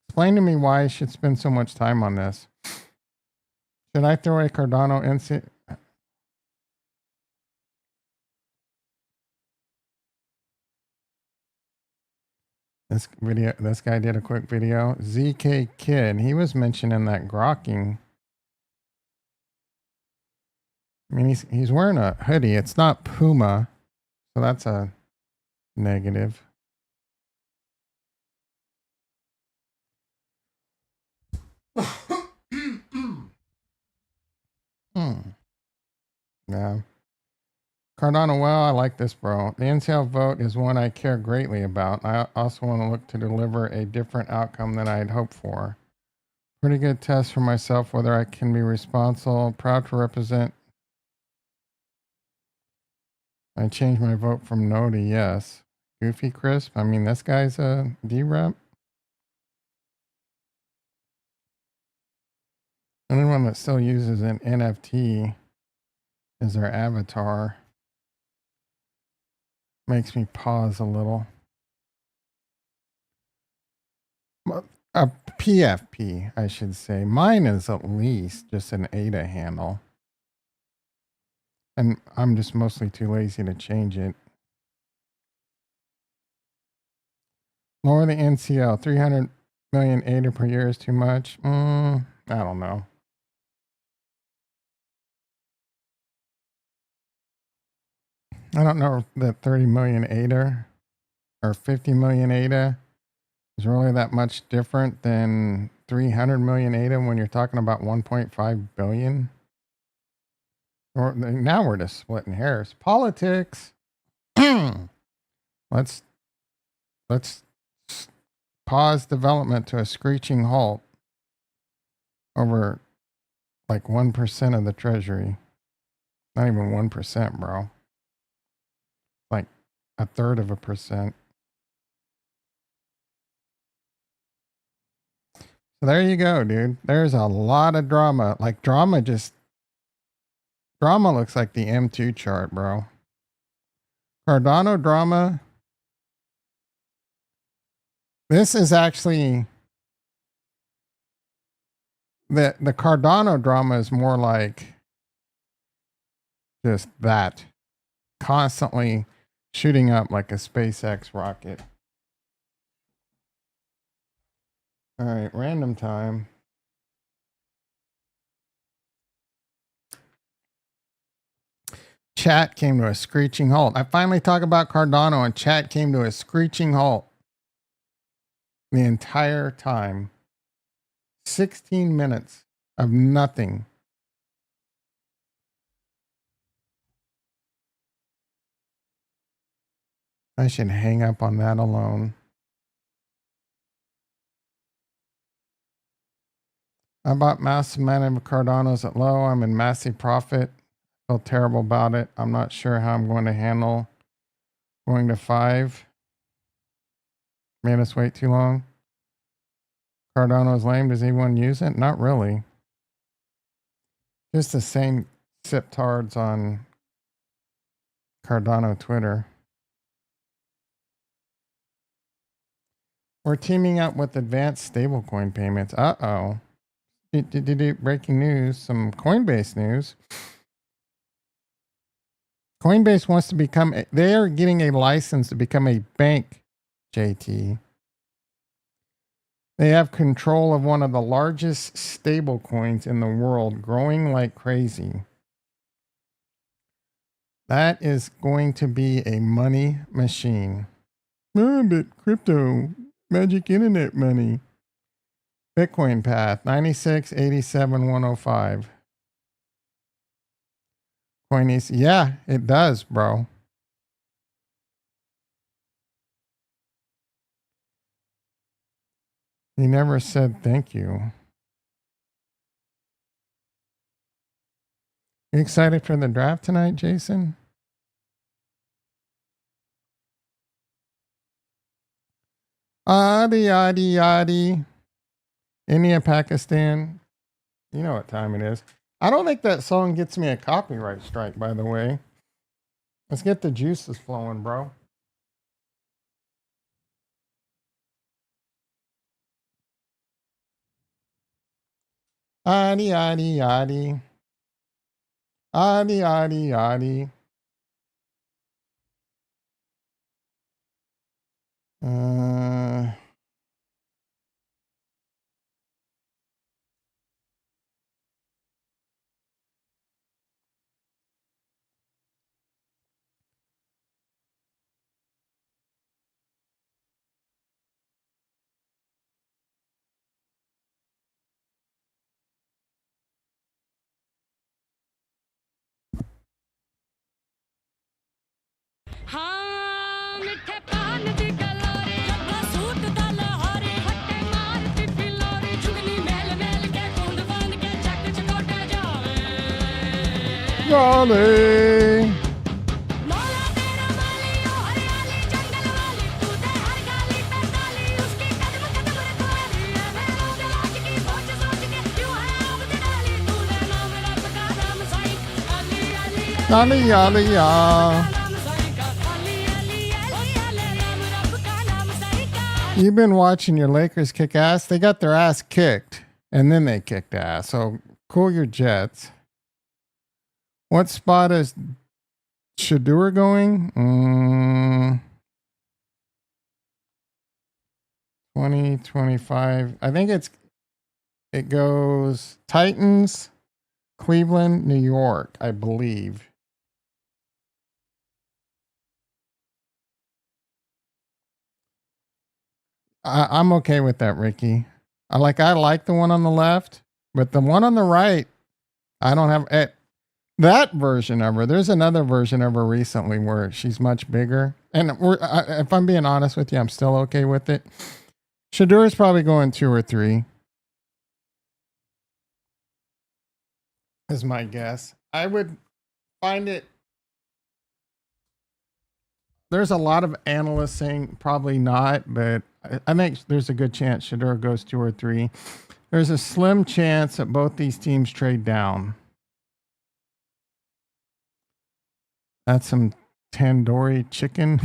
Explain to me why I should spend so much time on this. Should I throw a Cardano NC? This guy did a quick video. ZK Kid, he was mentioning that grokking. I mean, he's wearing a hoodie. It's not Puma, so that's a negative. Yeah. Cardano, well, I like this, bro. The NCL vote is one I care greatly about. I also want to look to deliver a different outcome than I had hoped for. Pretty good test for myself whether I can be responsible. Proud to represent. I changed my vote from no to yes. Goofy Crisp. I mean, this guy's a D-rep. Anyone that still uses an NFT as their avatar makes me pause a little. A PFP, I should say. Mine is at least just an ADA handle. And I'm just mostly too lazy to change it. Lower the NCL. 300 million ADA per year is too much. I don't know. I don't know that 30 million ADA or 50 million ADA is really that much different than 300 million ADA when you're talking about 1.5 billion. Or now we're just splitting hairs. Politics. Let's pause development to a screeching halt over like 1% of the treasury. Not even 1%, bro. Like a third of a percent. So there you go, dude. There's a lot of drama. Like drama looks like the M2 chart, bro. Cardano drama. This is actually the Cardano drama is more like just that. Constantly shooting up like a SpaceX rocket. All right, random time. Chat came to a screeching halt. I finally talk about Cardano and chat came to a screeching halt. The entire time. 16 minutes of nothing. I should hang up on that alone. I bought massive amount of Cardanos at low. I'm in massive profit. Feel terrible about it. I'm not sure how I'm going to handle going to 5. Made us wait too long. Cardano's lame. Does anyone use it? Not really. Just the same siptards on Cardano Twitter. We're teaming up with advanced stablecoin payments. Uh-oh. Breaking news. Some Coinbase news. Coinbase wants to become, they are getting a license to become a bank, JT. They have control of one of the largest stable coins in the world, growing like crazy. That is going to be a money machine. But crypto, magic internet money. Bitcoin path, 96, 87, 105. Coinbase, yeah, it does, bro. He never said thank you. You excited for the draft tonight, Jason? Adi, adi, adi. India, Pakistan. You know what time it is. I don't think that song gets me a copyright strike, by the way. Let's get the juices flowing, bro. Adi, adi, adi. Adi, adi, adi. Golly. Yali, yali, ya. You've been watching your Lakers kick ass. They got their ass kicked, and then they kicked ass. So cool your jets. What spot is Shadur going? 2025. I think it goes Titans, Cleveland, New York, I believe. I'm okay with that, Ricky. I like the one on the left, but the one on the right, I don't have it. That version of her. There's another version of her recently where she's much bigger. And if I'm being honest with you, I'm still okay with it. Shadur's probably going 2 or 3. Is my guess. I would find it. There's a lot of analysts saying probably not, but I think there's a good chance Shadur goes 2 or 3. There's a slim chance that both these teams trade down. That's some tandoori chicken.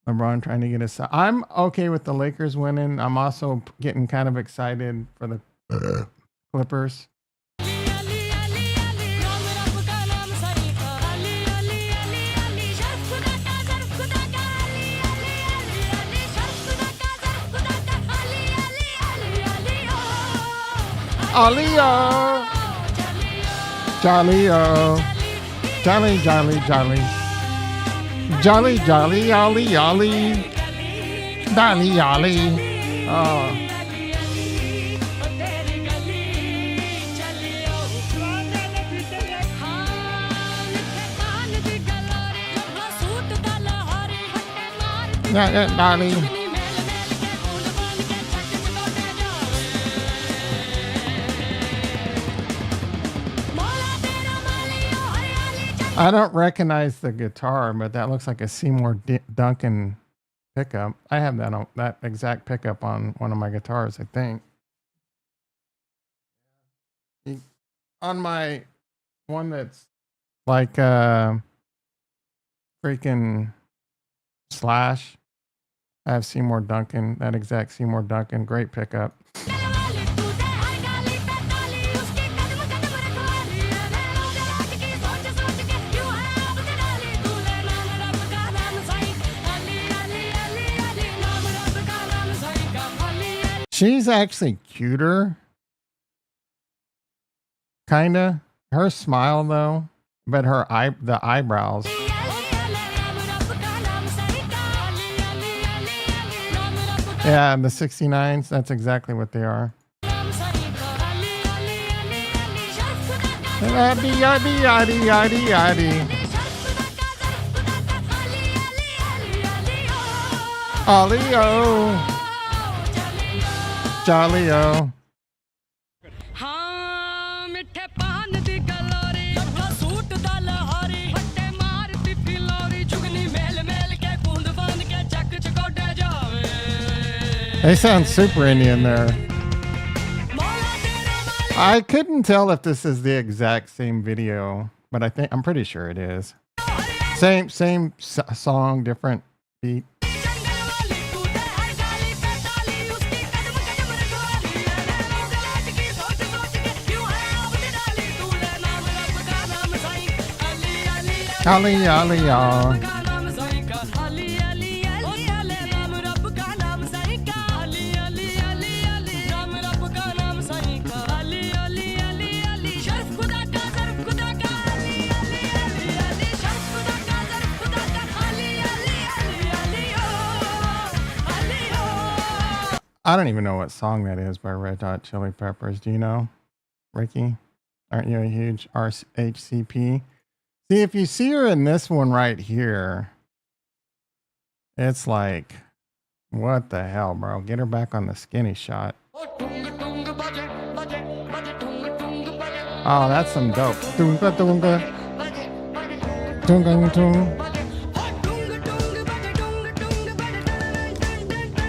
LeBron trying to get us. I'm okay with the Lakers winning. I'm also getting kind of excited for the Clippers. Aliyah. Jolly, jolly, jolly, jolly. Jolly, jolly, ollie, ollie. Dolly, ollie. Oh. Yeah, Dolly. I don't recognize the guitar, but that looks like a Seymour Duncan pickup. I have that on that exact pickup on one of my guitars, I think. On my one that's like freaking Slash, I have Seymour Duncan, that exact Seymour Duncan, great pickup. She's actually cuter, kinda. Her smile though, but the eyebrows. Yeah, and the 69s, that's exactly what they are. Yaddy, yaddy, yaddy, yaddy, yaddy. Ollie-o. Jolly-o. They sound super Indian there. I couldn't tell if this is the exact same video, but I'm pretty sure it is. Same song, different beat. Ali, ali, ali. I don't even know what song that is by Red Hot Chili Peppers. Do you know, Ricky? Aren't you a huge RHCP? See, if you see her in this one right here, it's like, what the hell, bro? Get her back on the skinny shot. Oh, that's some dope. Tunga, tunga. Tunga, tunga.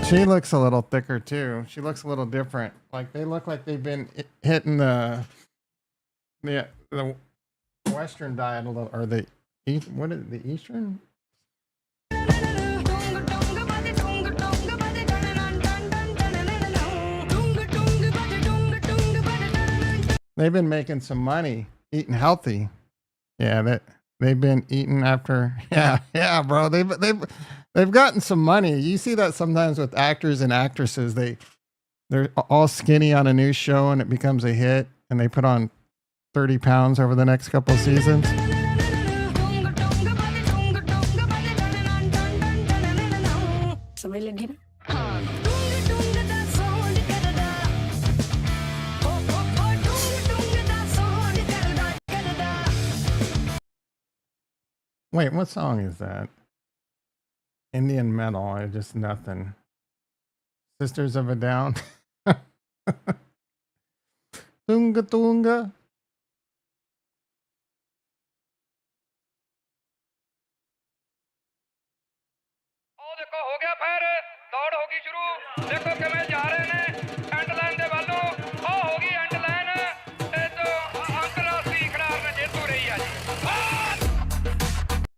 She looks a little thicker too. She looks a little different. Like they look like they've been hitting the Western diet a little, or the what is it, the Eastern? They've been making some money, eating healthy. Yeah, they've been eating after. Yeah, bro. They've gotten some money. You see that sometimes with actors and actresses. They're all skinny on a new show and it becomes a hit, and they put on 30 pounds over the next couple of seasons. Wait, what song is that? Indian metal. I just nothing. Sisters of a Down. Tunga tunga.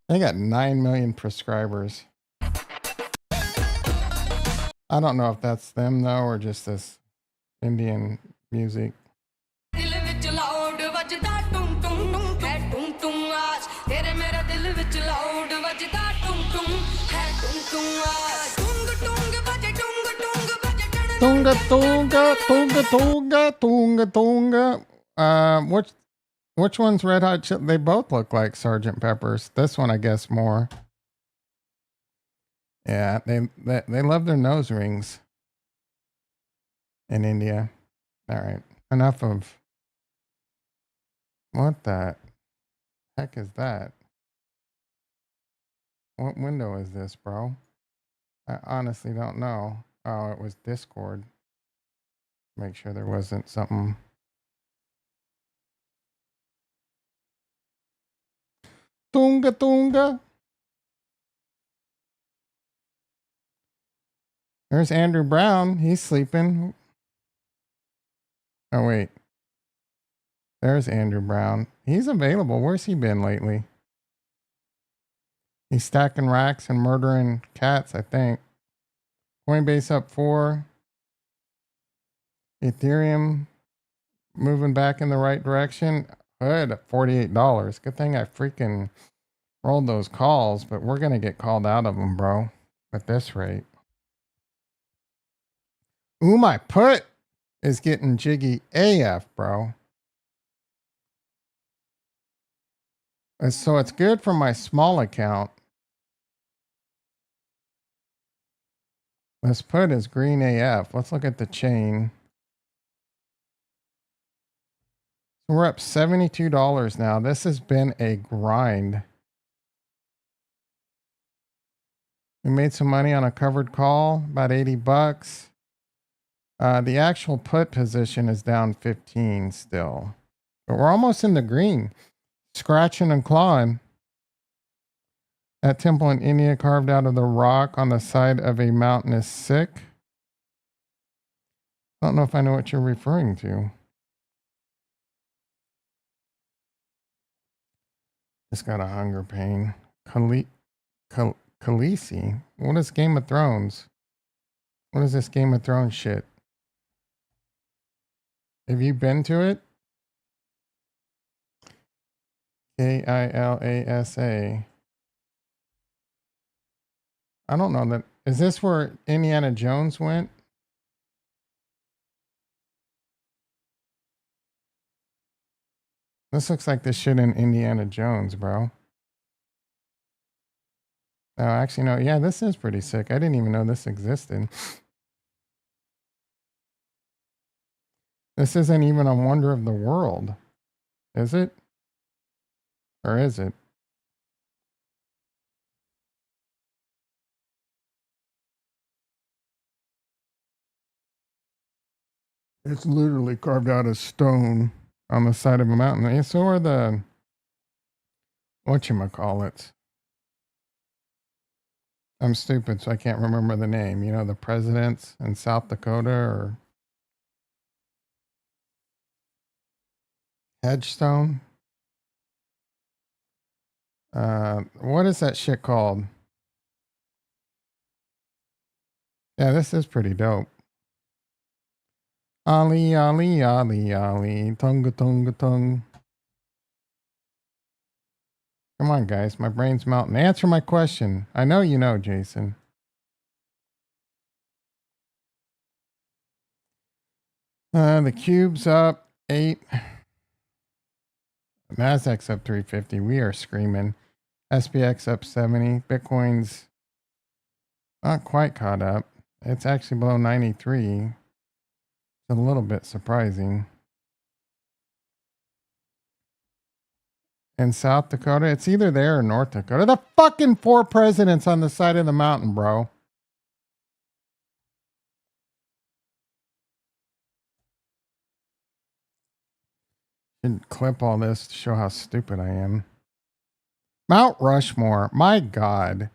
They got 9 million prescribers. I don't know if that's them though, or just this Indian music. Tunga tunga tunga tunga tunga tunga. Which one's Red Hot Chili? They both look like Sergeant Pepper's. This one, I guess, more. Yeah, they love their nose rings in India. All right, enough of what the heck is that? What window is this, bro? I honestly don't know. Oh, it was Discord. Make sure there wasn't something. Tunga tunga. There's Andrew Brown. He's sleeping. Oh, wait. There's Andrew Brown. He's available. Where's he been lately? He's stacking racks and murdering cats, I think. Coinbase up 4. Ethereum moving back in the right direction. Good at $48. Good thing I freaking rolled those calls, but we're going to get called out of them, bro, at this rate. Ooh, my put is getting jiggy AF, bro. So it's good for my small account. This put is green AF. Let's look at the chain. So we're up $72 now. This has been a grind. We made some money on a covered call, about 80 bucks. The actual put position is down 15 still, but we're almost in the green, scratching and clawing. That temple in India carved out of the rock on the side of a mountain is sick. I don't know if I know what you're referring to. Just got a hunger pain. Khaleesi? What is Game of Thrones? What is this Game of Thrones shit? Have you been to it? Kilasa. I don't know that. Is this where Indiana Jones went? This looks like this shit in Indiana Jones, bro. Oh, actually, no. Yeah, this is pretty sick. I didn't even know this existed. This isn't even a wonder of the world. Is it? Or is it? It's literally carved out of stone on the side of a mountain. And so are the, whatchamacallits. I'm stupid, so I can't remember the name. You know, the presidents in South Dakota or Hedgestone. What is that shit called? Yeah, this is pretty dope. Ali, Ali, Ali, Ali, Tunga, Tunga, Tung. Come on, guys. My brain's melting. Answer my question. I know you know, Jason. The cube's up 8. Nasdaq's up 350. We are screaming. SPX up 70. Bitcoin's not quite caught up. It's actually below 93. It's a little bit surprising. In South Dakota, it's either there or North Dakota. The fucking 4 presidents on the side of the mountain, bro. Should clip all this to show how stupid I am. Mount Rushmore. My God.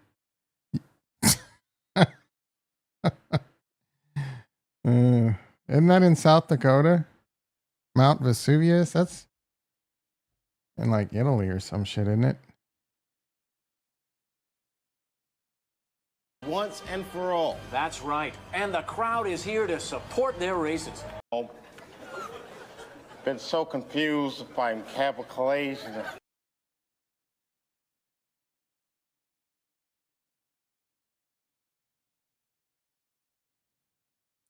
Isn't that in South Dakota? Mount Vesuvius? That's in like Italy or some shit, isn't it? Once and for all. That's right. And the crowd is here to support their races. Been so confused by encapsulation.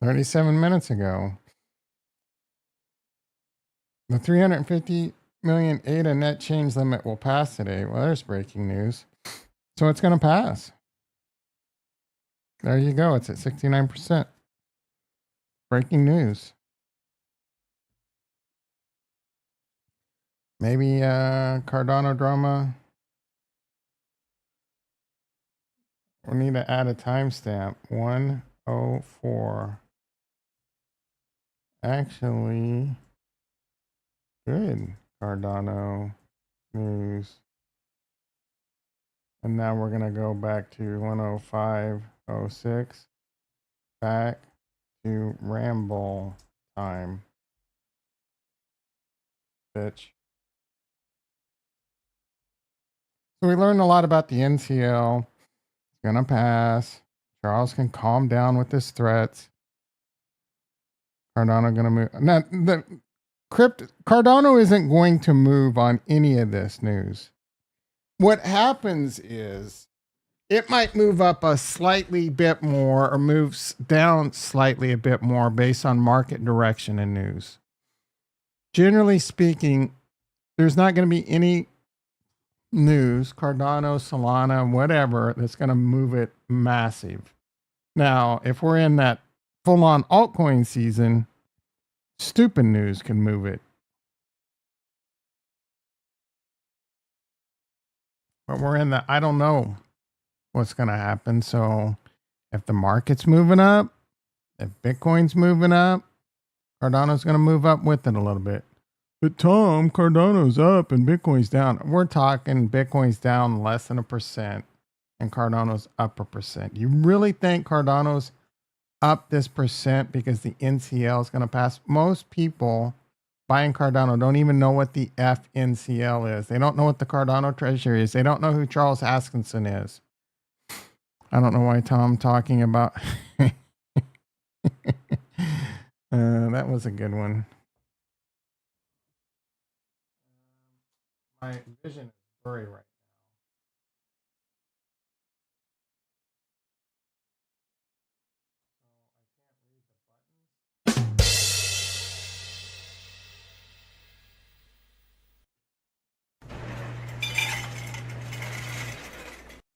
37 minutes ago. The 350 million ADA net change limit will pass today. Well, there's breaking news. So it's going to pass. There you go. It's at 69%. Breaking news. Maybe Cardano drama. We need to add a timestamp. 104. Actually, good. Cardano news. And now we're going to go back to 105.06. back to Ramble Time, bitch. So we learned a lot about the NCL. It's gonna pass. Charles can calm down with his threats. Cardano gonna move. Now, Cardano isn't going to move on any of this news. What happens is it might move up a slightly bit more or moves down slightly a bit more based on market direction and news. Generally speaking, there's not going to be any news, Cardano, Solana, whatever, that's going to move it massive. Now, if we're in that full on altcoin season, stupid news can move it. But we're in the I don't know what's going to happen. So if the market's moving up, if Bitcoin's moving up, Cardano's going to move up with it a little bit. But Tom, Cardano's up and Bitcoin's down. We're talking Bitcoin's down less than 1% and Cardano's up 1%. You really think Cardano's up this percent because the NCL is going to pass? Most people buying Cardano don't even know what the FNCL is. They don't know what the Cardano Treasury is. They don't know who Charles Haskinson is. I don't know why Tom talking about. That was a good one. My vision is blurry right now.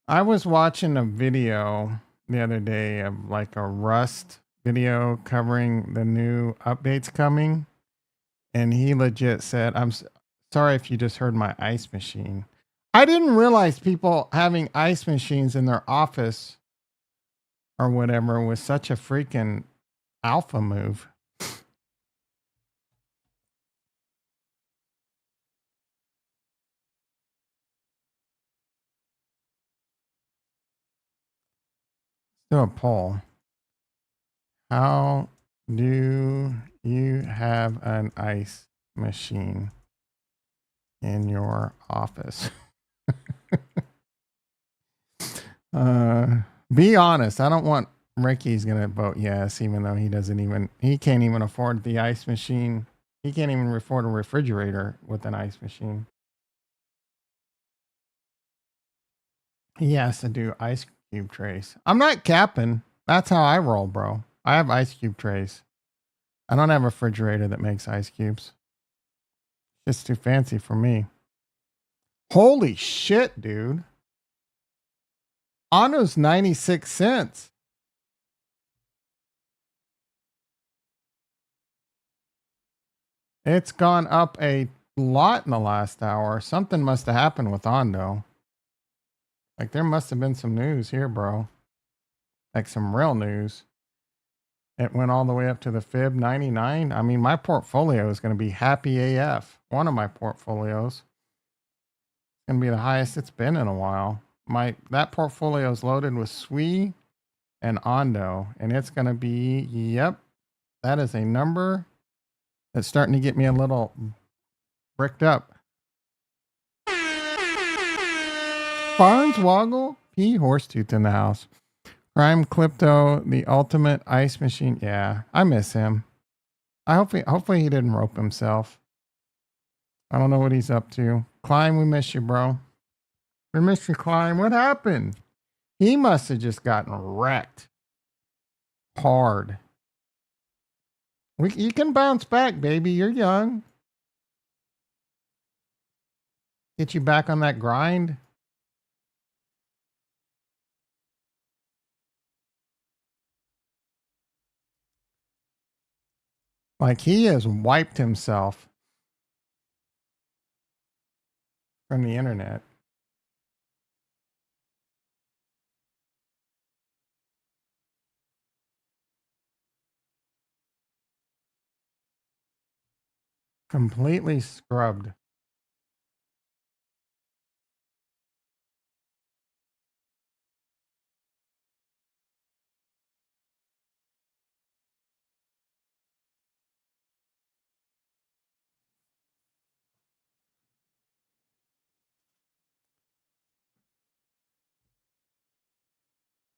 I was watching a video the other day of like a Rust video covering the new updates coming. And he legit said, sorry if you just heard my ice machine. I didn't realize people having ice machines in their office or whatever was such a freaking alpha move. Do a poll. How do you have an ice machine in your office? Be honest. I don't want Ricky's gonna vote yes, even though he can't even afford the ice machine. He can't even afford a refrigerator with an ice machine. He has to do ice cube trays. I'm not capping. That's how I roll, bro. I have ice cube trays. I don't have a refrigerator that makes ice cubes. It's too fancy for me. Holy shit, dude. Ano's 96 cents. It's gone up a lot in the last hour. Something must have happened with Ondo. Like there must have been some news here, bro. Like some real news. It went all the way up to the fib 99. I mean, my portfolio is going to be happy AF. One of my portfolios. It's going to be the highest it's been in a while. That portfolio is loaded with SWE and Ondo, and it's going to be, yep, that is a number that's starting to get me a little bricked up. Farnswoggle, P. Horsetooth in the house. Crime Clipto, the ultimate ice machine. Yeah, I miss him. Hopefully he didn't rope himself. I don't know what he's up to. Klein, we miss you, bro. We miss you, Klein. What happened? He must have just gotten wrecked hard. You can bounce back, baby. You're young. Get you back on that grind. Like he has wiped himself from the internet. Completely scrubbed.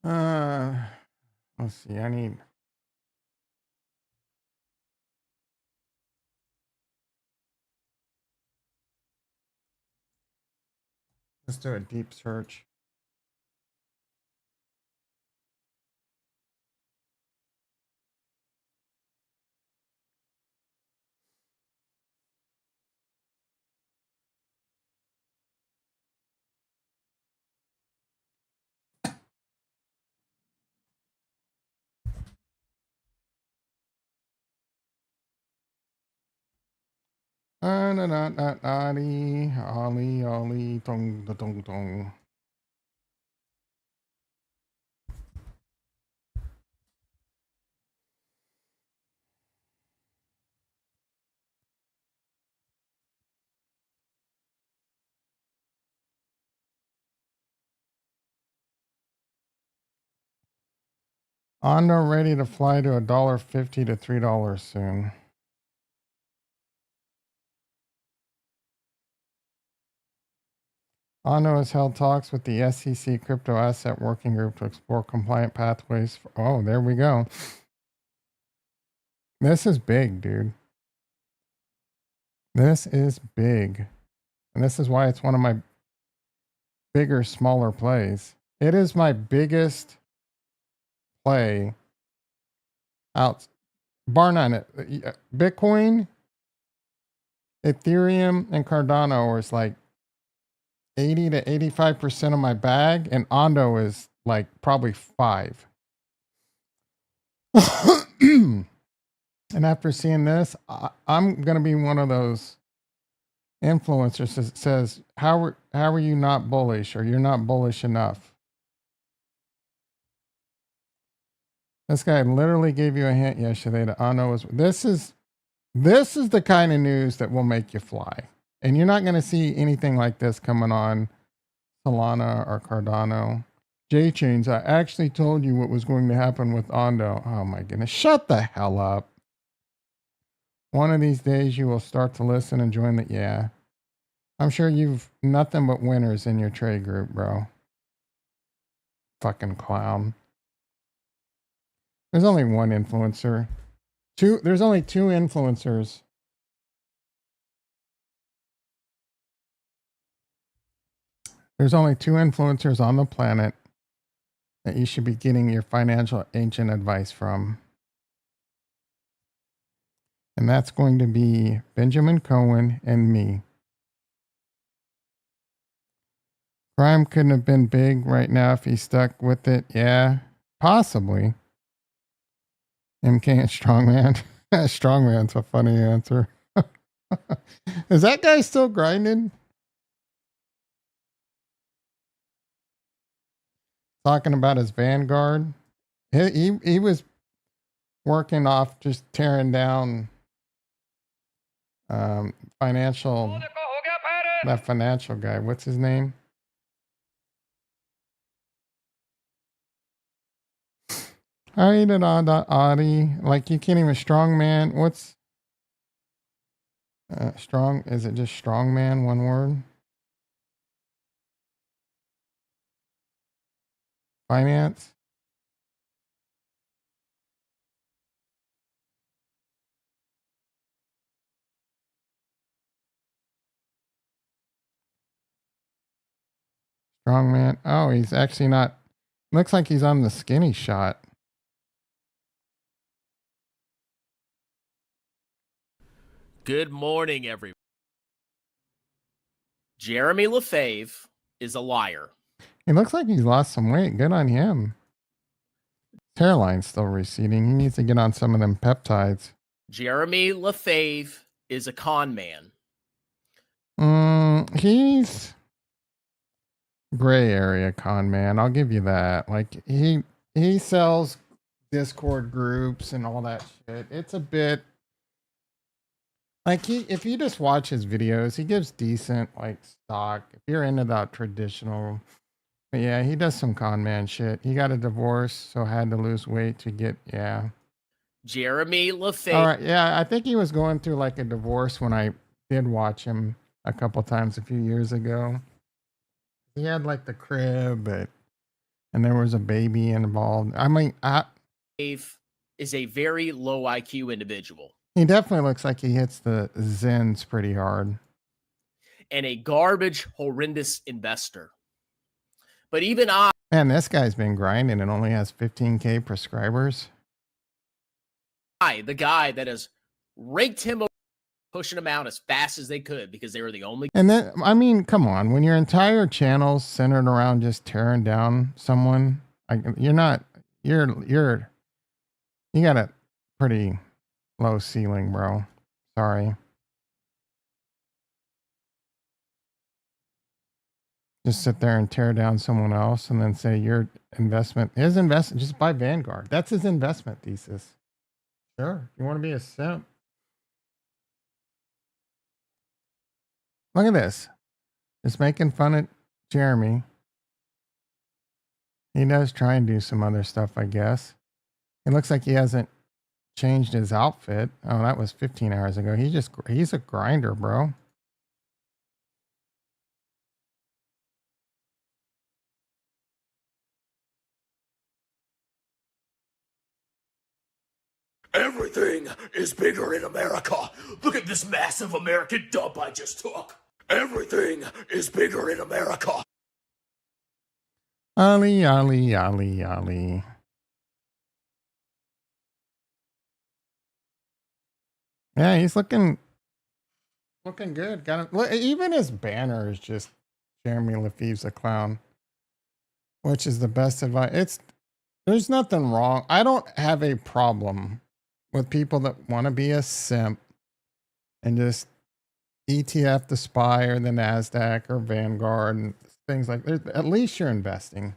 Let's see. Let's do a deep search. Ollie, dong, dong, dong, dong. Ondo ready to fly to $1.50 to $3 soon. Ondo has held talks with the SEC Crypto Asset Working Group to explore compliant pathways. Oh, there we go. This is big, dude. This is big. And this is why it's one of my bigger, smaller plays. It is my biggest play out. Bar none. Bitcoin, Ethereum, and Cardano is like 80 to 85% of my bag, and Ondo is like probably 5. And after seeing this, I'm gonna be one of those influencers that says, how are you not bullish, or you're not bullish enough? This guy literally gave you a hint yesterday that Ondo is. This is the kind of news that will make you fly, and you're not gonna see anything like this coming on Solana or Cardano. J-Chains, I actually told you what was going to happen with Ondo. Oh my goodness. Shut the hell up. One of these days you will start to listen and join the. Yeah. I'm sure you've nothing but winners in your trade group, bro. Fucking clown. There's only one influencer. There's only 2 influencers. There's only 2 influencers on the planet that you should be getting your financial agent advice from. And that's going to be Benjamin Cohen and me. Crime couldn't have been big right now if he stuck with it. Yeah, possibly. MK and Strongman. Strongman's a funny answer. Is that guy still grinding? Talking about his Vanguard. He was working off just tearing down financial. That financial guy. What's his name? I eat it on that Audi. Like, you can't even strongman. What's strong? Is it just strongman? One word? Finance? Strongman. Oh, he's actually not. Looks like he's on the skinny shot. Good morning, everyone. Jeremy Lefebvre is a liar. He looks like he's lost some weight. Good on him. His hairline's still receding. He needs to get on some of them peptides. Jeremy Lefebvre is a con man. He's gray area con man. I'll give you that. Like, he sells Discord groups and all that shit. It's a bit like, if you just watch his videos, he gives decent like stock. If you're into that traditional, but yeah, he does some con man shit. He got a divorce, so had to lose weight to get. Yeah. Jeremy Lefebvre. All right. Yeah, I think he was going through like a divorce when I did watch him a couple times a few years ago. He had like the crib, but and there was a baby involved. I mean, Dave is a very low IQ individual he definitely looks like he hits the Zens pretty hard. and a garbage, horrendous investor. But even I, Man, this guy's been grinding and only has 15K prescribers. the guy that has raked him over, pushing him out as fast as they could because they were the only. And then, I mean, come on, when your entire channel's centered around just tearing down someone, you got a pretty low ceiling, bro. Sorry. Just sit there and tear down someone else and then say his investment, just buy Vanguard. That's his investment thesis. Sure. You want to be a simp? Look at this. Just making fun of Jeremy. He does try and do some other stuff, I guess. It looks like he hasn't changed his outfit. Oh, that was 15 hours ago. He's a grinder, bro. Everything is bigger in America. Look at this massive American dump I just took. Everything is bigger in America. Ali, Ali, Ali, Ali. Yeah, he's looking good. Even his banner is just Jeremy Lefebvre's a clown, which is the best advice. There's nothing wrong. I don't have a problem with people that want to be a simp and just ETF the SPY or the NASDAQ or Vanguard and things like that. At least you're investing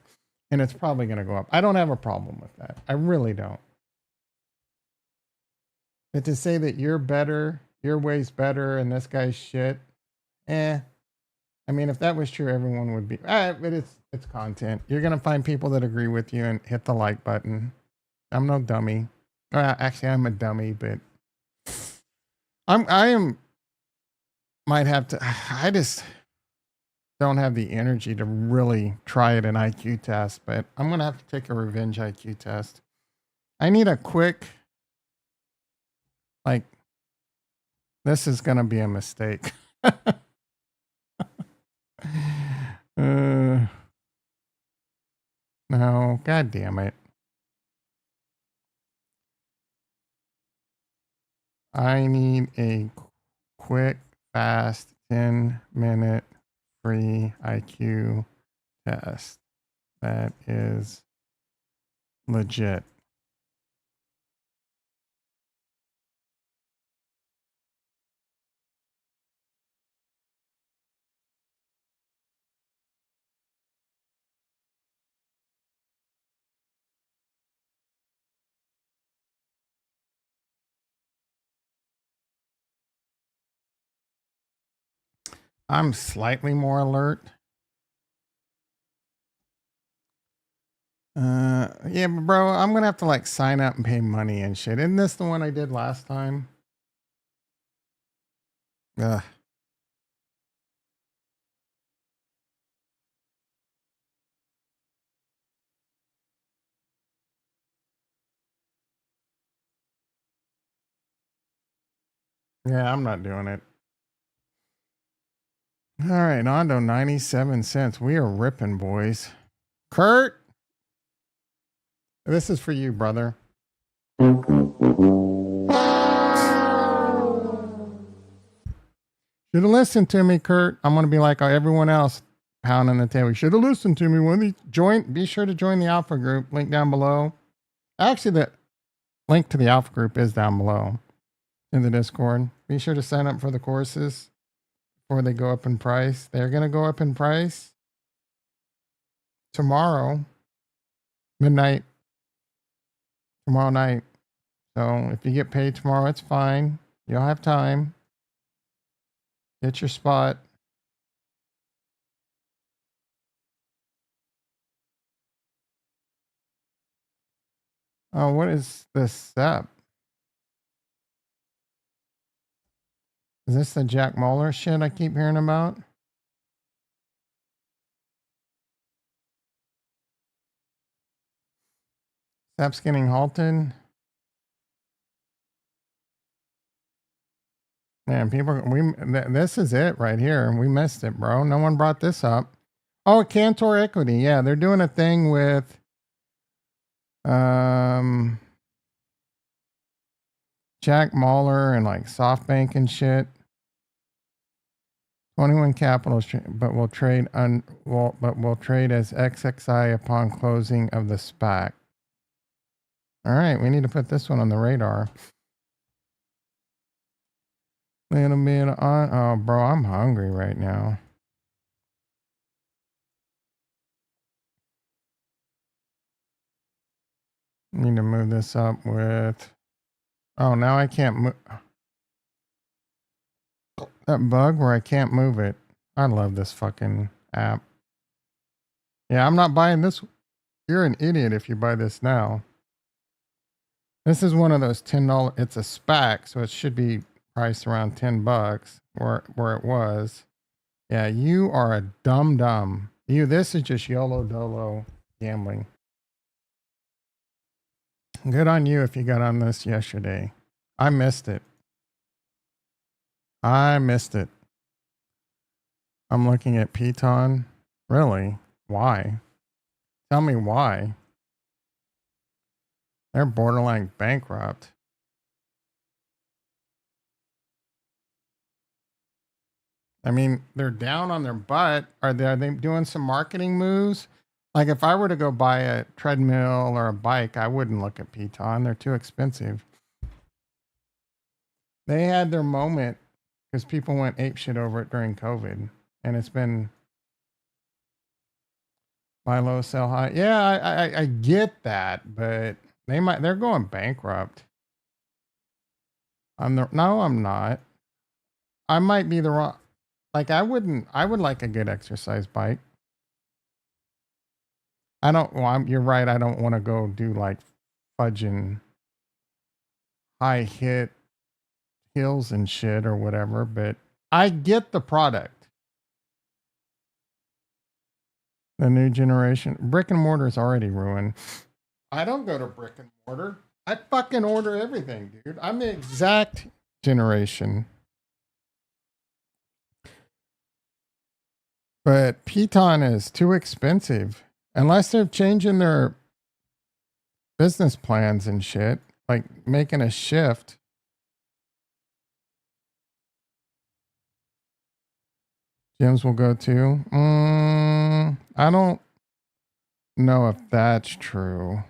and it's probably going to go up. I don't have a problem with that. I really don't. But to say that you're better, your way's better and this guy's shit, I mean, if that was true, everyone would be, but it's content. You're going to find people that agree with you and hit the like button. I'm no dummy. Actually, I'm a dummy, but I just don't have the energy to really try it an IQ test, but I'm going to have to take a revenge IQ test. I need a quick, this is going to be a mistake. No, god damn it. I need a quick, fast, 10-minute free IQ test that is legit. I'm slightly more alert. Yeah, but bro, I'm gonna have to sign up and pay money and shit. Isn't this the one I did last time? Ugh. Yeah, I'm not doing it. All right, on to 97 cents. We are ripping, boys. Kurt, this is for you, brother. Should have listened to me, Kurt. I'm going to be like everyone else, pounding the table. You should have listened to me. Be sure to join the Alpha group. Link down below. Actually, the link to the Alpha group is down below in the Discord. Be sure to sign up for the courses before they go up in price. They're going to go up in price tomorrow, midnight, tomorrow night. So if you get paid tomorrow, it's fine. You'll have time. Get your spot. Oh, what is this step? Is this the Jack Moeller shit I keep hearing about? Steps getting halted. Man, this is it right here. We missed it, bro. No one brought this up. Oh, Cantor Equity. Yeah, they're doing a thing with Jack Mahler and like SoftBank and shit. 21 Capital, but will trade as XXI upon closing of the SPAC. All right, we need to put this one on the radar. Little bit on. Oh, bro, I'm hungry right now. Need to move this up with. Oh, now I can't move. That bug where I can't move it. I love this fucking app. Yeah, I'm not buying this. You're an idiot if you buy this now. This is one of those $10. It's a SPAC, so it should be priced around $10 where it was. Yeah, you are a dumb. This is just YOLO dolo gambling. Good on you if you got on this yesterday. I missed it. I'm looking at Piton. Really? Why? Tell me why. They're borderline bankrupt. I mean, they're down on their butt. Are they doing some marketing moves? Like if I were to go buy a treadmill or a bike, I wouldn't look at Piton. They're too expensive. They had their moment because people went apeshit over it during COVID. And it's been buy low, sell high. Yeah, I get that, but they're going bankrupt. I'm not. I might be the wrong. Like I would like a good exercise bike. You're right. I don't want to go do like fudging high hit hills and shit or whatever, but I get the product. The new generation. Brick and mortar is already ruined. I don't go to brick and mortar. I fucking order everything, dude. I'm the exact generation. But Piton is too expensive. Unless they're changing their business plans and shit, like making a shift. Gyms will go too. I don't know if that's true.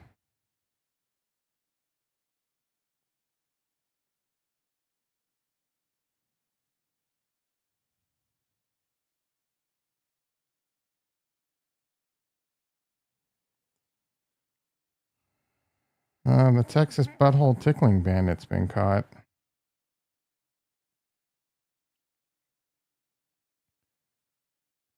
The Texas butthole tickling bandit's been caught.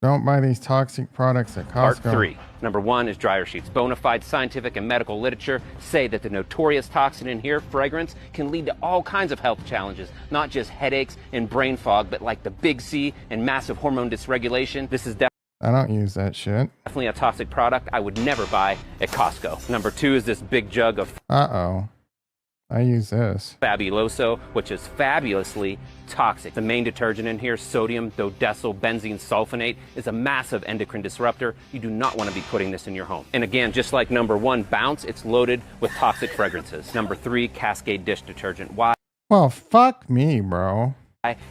Don't buy these toxic products at Costco. Part 3. Number 1 is dryer sheets. Bonafide scientific and medical literature say that the notorious toxin in here, fragrance, can lead to all kinds of health challenges, not just headaches and brain fog, but like the big C and massive hormone dysregulation. This is I don't use that shit. definitely a toxic product I would never buy at Costco. Number 2 is this big jug of I use this. Fabuloso, which is fabulously toxic. The main detergent in here, sodium dodecyl benzene sulfonate, is a massive endocrine disruptor. You do not want to be putting this in your home. And again, just like number 1, Bounce, it's loaded with toxic fragrances. Number 3, Cascade dish detergent. Why? Well, fuck me, bro.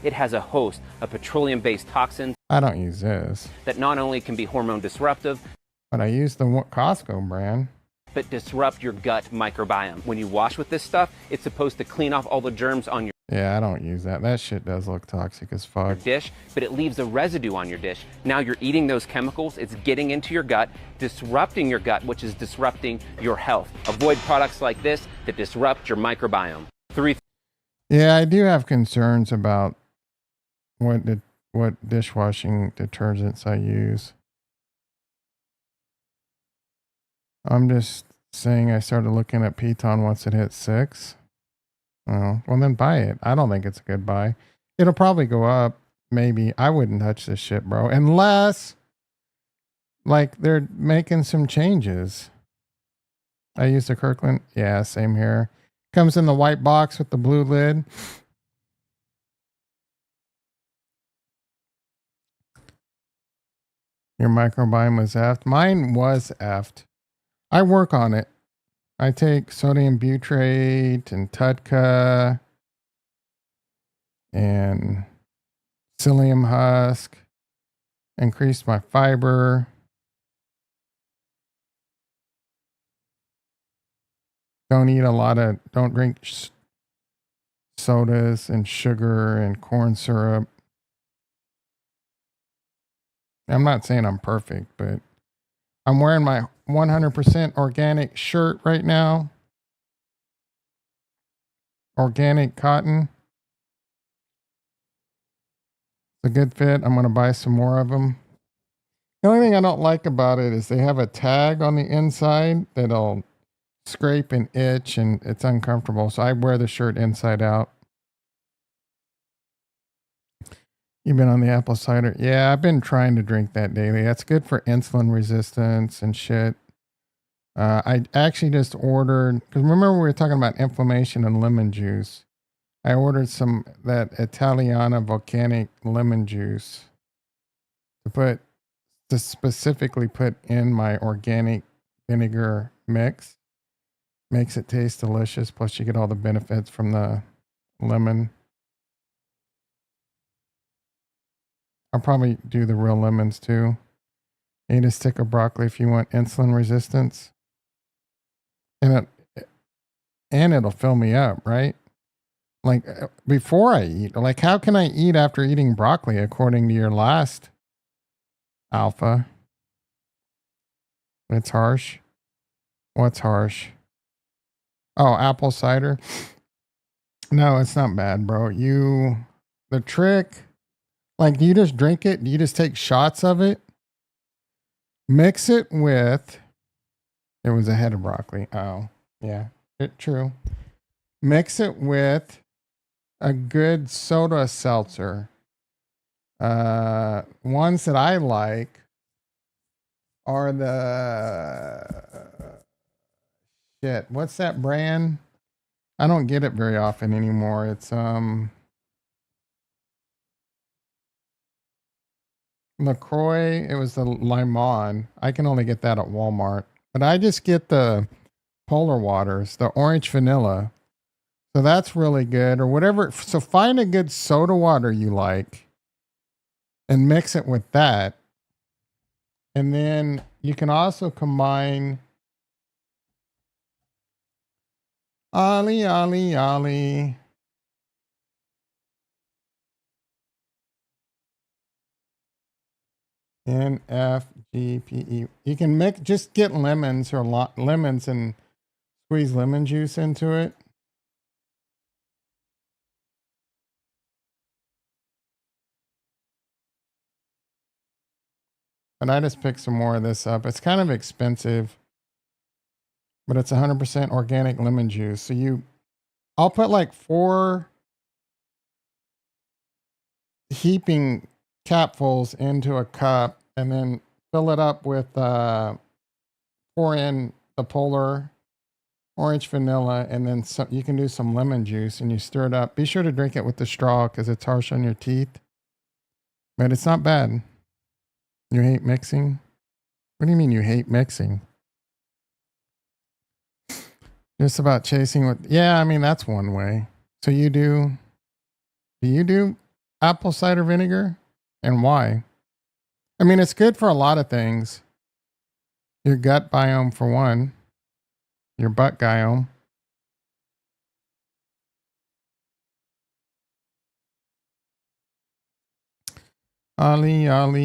It has a host of petroleum-based toxins I don't use this. that not only can be hormone disruptive, But I use the Costco brand. but disrupt your gut microbiome. When you wash with this stuff, it's supposed to clean off all the germs on your Yeah, I don't use that. That shit does look toxic as fuck. dish, but it leaves a residue on your dish. Now you're eating those chemicals, it's getting into your gut, disrupting your gut, which is disrupting your health. Avoid products like this that disrupt your microbiome. 3. Yeah, I do have concerns about what dishwashing detergents I use. I'm just saying I started looking at Piton once it hit 6. Oh, well then buy it. I don't think it's a good buy. It'll probably go up. Maybe. I wouldn't touch this shit, bro. Unless like they're making some changes. I use the Kirkland. Yeah, same here. Comes in the white box with the blue lid. Your microbiome was effed. Mine was effed. I work on it. I take sodium butyrate and Tudka and psyllium husk. Increase my fiber. Don't drink sodas and sugar and corn syrup. I'm not saying I'm perfect, but I'm wearing my 100% organic shirt right now. Organic cotton. It's a good fit. I'm going to buy some more of them. The only thing I don't like about it is they have a tag on the inside that'll scrape and itch, and it's uncomfortable. So I wear the shirt inside out. You've been on the apple cider? Yeah, I've been trying to drink that daily. That's good for insulin resistance and shit. I actually just ordered, because remember we were talking about inflammation and lemon juice. I ordered that Italiana volcanic lemon juice to specifically put in my organic vinegar mix. Makes it taste delicious. Plus you get all the benefits from the lemon. I'll probably do the real lemons too. Eat a stick of broccoli if you want insulin resistance. And it'll fill me up, right? Like before I eat, like how can I eat after eating broccoli according to your last alpha? It's harsh. What's harsh? Oh, apple cider. No, it's not bad, bro. The trick, like, do you just drink it? Do you just take shots of it? Mix it with, it was a head of broccoli. Oh, yeah, true. Mix it with a good soda seltzer. Ones that I like are shit. What's that brand? I don't get it very often anymore. It's LaCroix. It was the Limon. I can only get that at Walmart, but I just get the Polar Waters, the orange vanilla. So that's really good, or whatever. So find a good soda water you like and mix it with that. And then you can also combine Ollie. NFGPE. You can just get lemons lemons and squeeze lemon juice into it. But I just picked some more of this up. It's kind of expensive, but it's 100% organic lemon juice. So I'll put like 4 heaping capfuls into a cup and then fill it up with, pour in the Polar orange vanilla, and then you can do some lemon juice and you stir it up. Be sure to drink it with the straw because it's harsh on your teeth, but it's not bad. You hate mixing? What do you mean you hate mixing? Just about chasing with, yeah, I mean, that's one way. So do you do apple cider vinegar, and why? I mean, it's good for a lot of things. Your gut biome for one, your butt biome. Ollie. Dun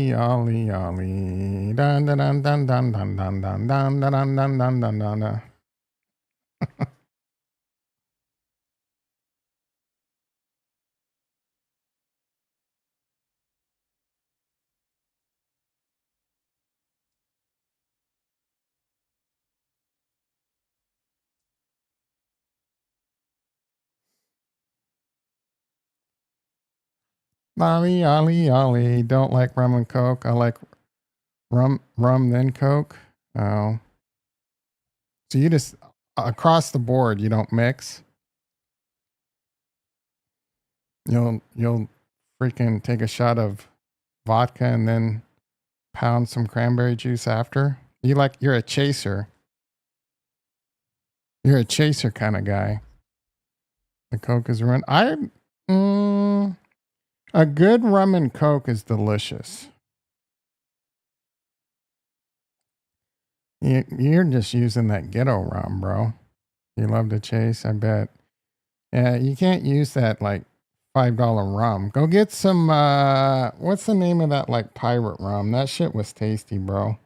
dun dun dun dun dun dun dun dun dun dun dun dun dun. Ollie. Don't like rum and coke. I like rum then coke. Oh. So across the board, you don't mix. You'll freaking take a shot of vodka and then pound some cranberry juice after. You're a chaser. You're a chaser kind of guy. The Coke is run. A good rum and Coke is delicious. You're just using that ghetto rum, bro. You love to chase, I bet. Yeah, you can't use that like $5 rum. Go get some what's the name of that like pirate rum? That shit was tasty, bro.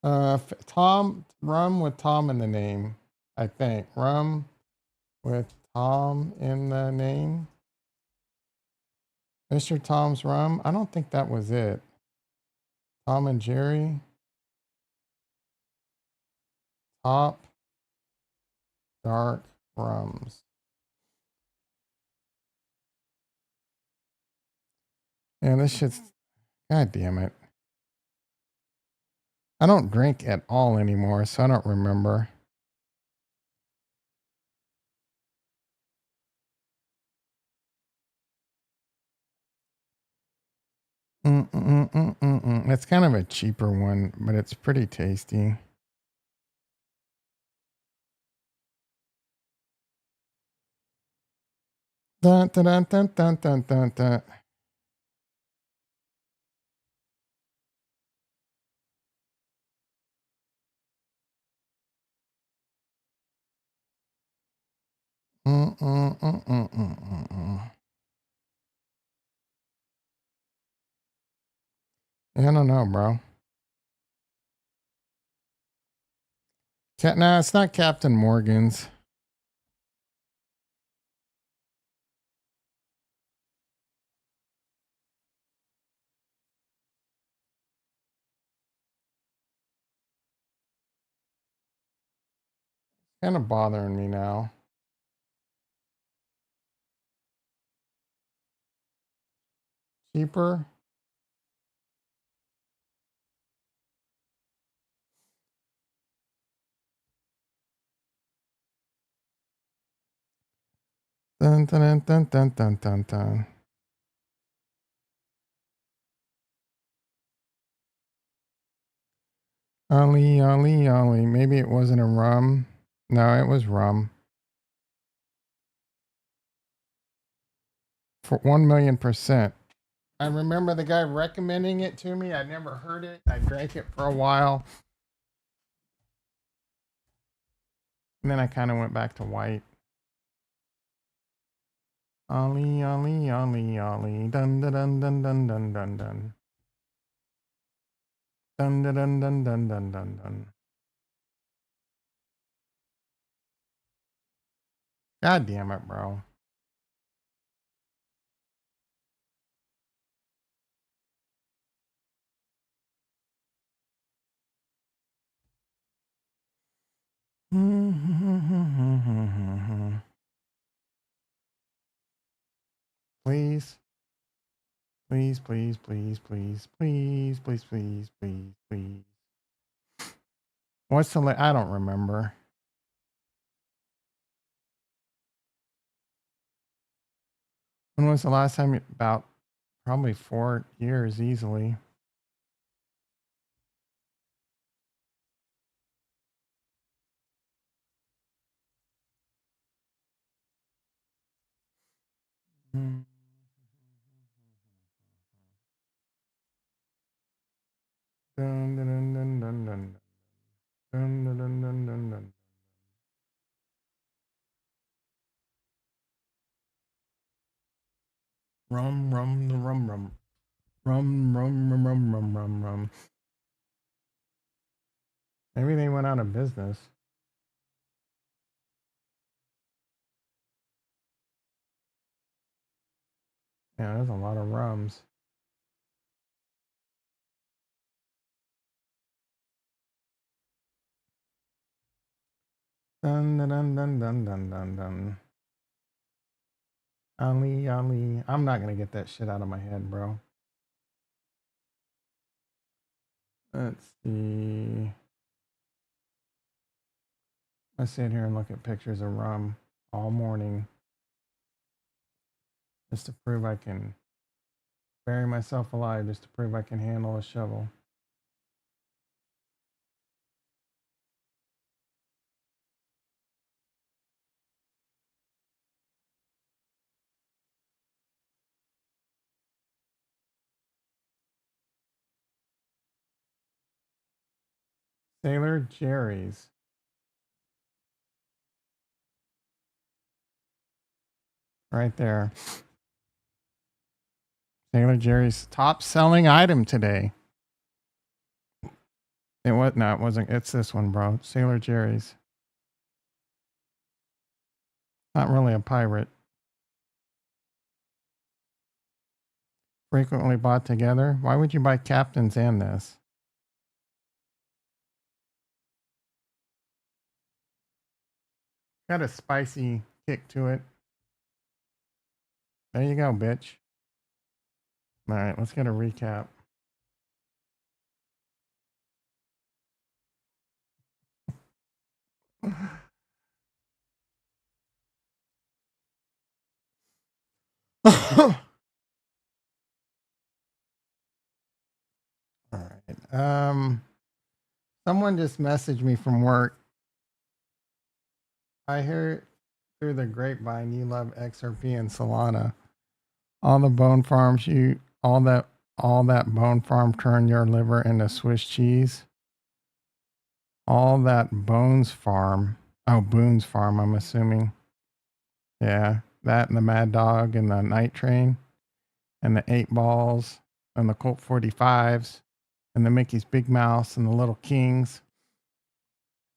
Tom rum with Tom in the name, I think. Rum with Tom in the name. Mr. Tom's rum. I don't think that was it. Tom and Jerry. Top dark rums. Yeah, this shit's, god damn it. I don't drink at all anymore, so I don't remember. It's kind of a cheaper one, but it's pretty tasty. Dun, dun, dun, dun, dun, dun, dun, dun. I don't know, bro. No, it's not Captain Morgan's. Kind of bothering me now. Cheaper. Dun, dun, dun, dun, dun, dun, dun. Ollie, Ollie, Ollie. Maybe it wasn't a rum. No, it was rum. For 1,000,000%. I remember the guy recommending it to me. I never heard it. I drank it for a while. And then I kind of went back to white. Ollie, Ollie, Ollie, Ollie. Dun, dun, dun, dun, dun, dun, dun, dun. Dun, dun, dun, dun, dun, dun, dun, dun. God damn it, bro. Please. Please, please, please, please, please, please, please, please, please. What's the I don't remember. When was the last time? About probably 4 years easily. Dun, dun, dun, dun, dun, dun. Dun, dun, dun, dun, dun, dun. Rum, rum, the rum, rum. Rum, rum, rum, rum, rum, rum, rum. Maybe they went out of business. Yeah, there's a lot of rums. Dun, dun, dun, dun, dun, dun, dun, dun. Ali, Ali. I'm not going to get that shit out of my head, bro. Let's see. I sit here and look at pictures of rum all morning just to prove I can bury myself alive, just to prove I can handle a shovel. Sailor Jerry's. Right there. Sailor Jerry's top selling item today. It was no, it wasn't. It's this one, bro. Sailor Jerry's. Not really a pirate. Frequently bought together. Why would you buy Captain's and this? Got a spicy kick to it. There you go, bitch. All right, let's get a recap. All right. Someone just messaged me from work. I hear through the grapevine you love XRP and Solana. All the bone farms all that bone farm turn your liver into Swiss cheese. All that Boone's farm, I'm assuming. Yeah, that and the Mad Dog and the Night Train and the 8 Balls and the Colt 45s and the Mickey's Big Mouse and the Little Kings.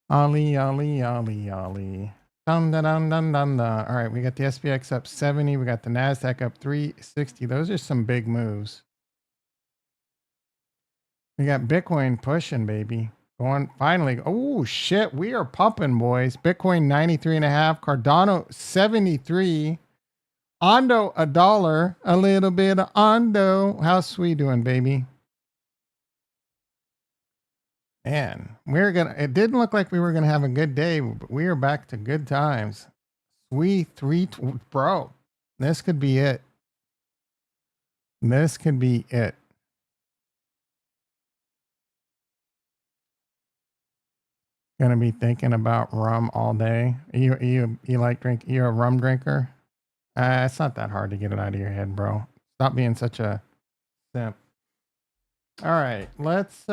Ollie, Ollie, Ollie, Ollie. Dun, dun, dun, dun, dun, dun. All right, we got the SPX up 70. We got the NASDAQ up 360. Those are some big moves. We got Bitcoin pushing, baby. Going finally. Oh, shit. We are pumping, boys. Bitcoin 93.5. Cardano 73. Ondo $1. A little bit of Ondo. How's we doing, baby? Man, it didn't look like we were gonna have a good day, but we are back to good times. Bro, this could be it. This could be it. Gonna be thinking about rum all day. You like drink? You're a rum drinker? It's not that hard to get it out of your head, bro. Stop being such a simp. All right, let's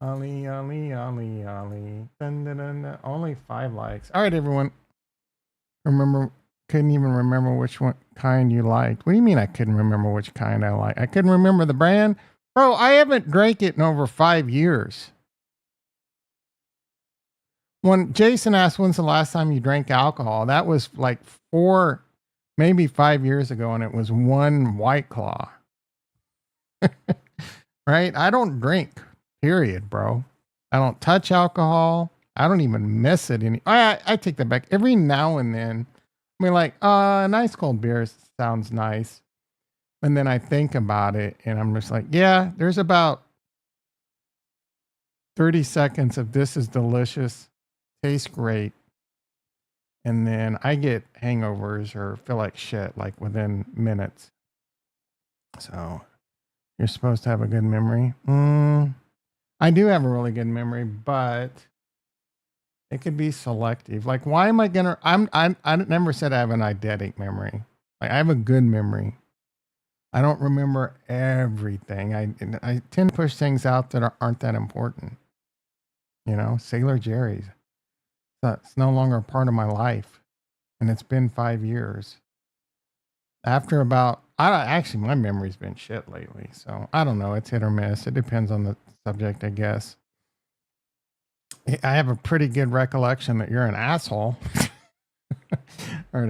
Ollie, Ollie, Ollie, Ollie. Dun, dun, dun, dun. Only 5 likes. All right, everyone. Couldn't even remember which one kind you liked. What do you mean I couldn't remember which kind I like? I couldn't remember the brand? Bro, I haven't drank it in over 5 years. When Jason asked, when's the last time you drank alcohol? That was like 4, maybe 5 years ago, and it was 1 White Claw. Right? I don't drink. Period, bro. I don't touch alcohol. I don't even miss it any. I take that back. Every now and then, I mean, like, a nice cold beer sounds nice. And then I think about it and I'm just like, yeah, there's about 30 seconds of this is delicious, tastes great. And then I get hangovers or feel like shit like within minutes. So you're supposed to have a good memory. I do have a really good memory, but it could be selective. Like, why am I gonna? I never said I have an eidetic memory. Like, I have a good memory. I don't remember everything. I tend to push things out that aren't that important. You know, Sailor Jerry's. It's no longer a part of my life, and it's been 5 years. After about, actually, my memory's been shit lately, so I don't know. It's hit or miss. It depends on the subject, I guess. I have a pretty good recollection that you're an asshole.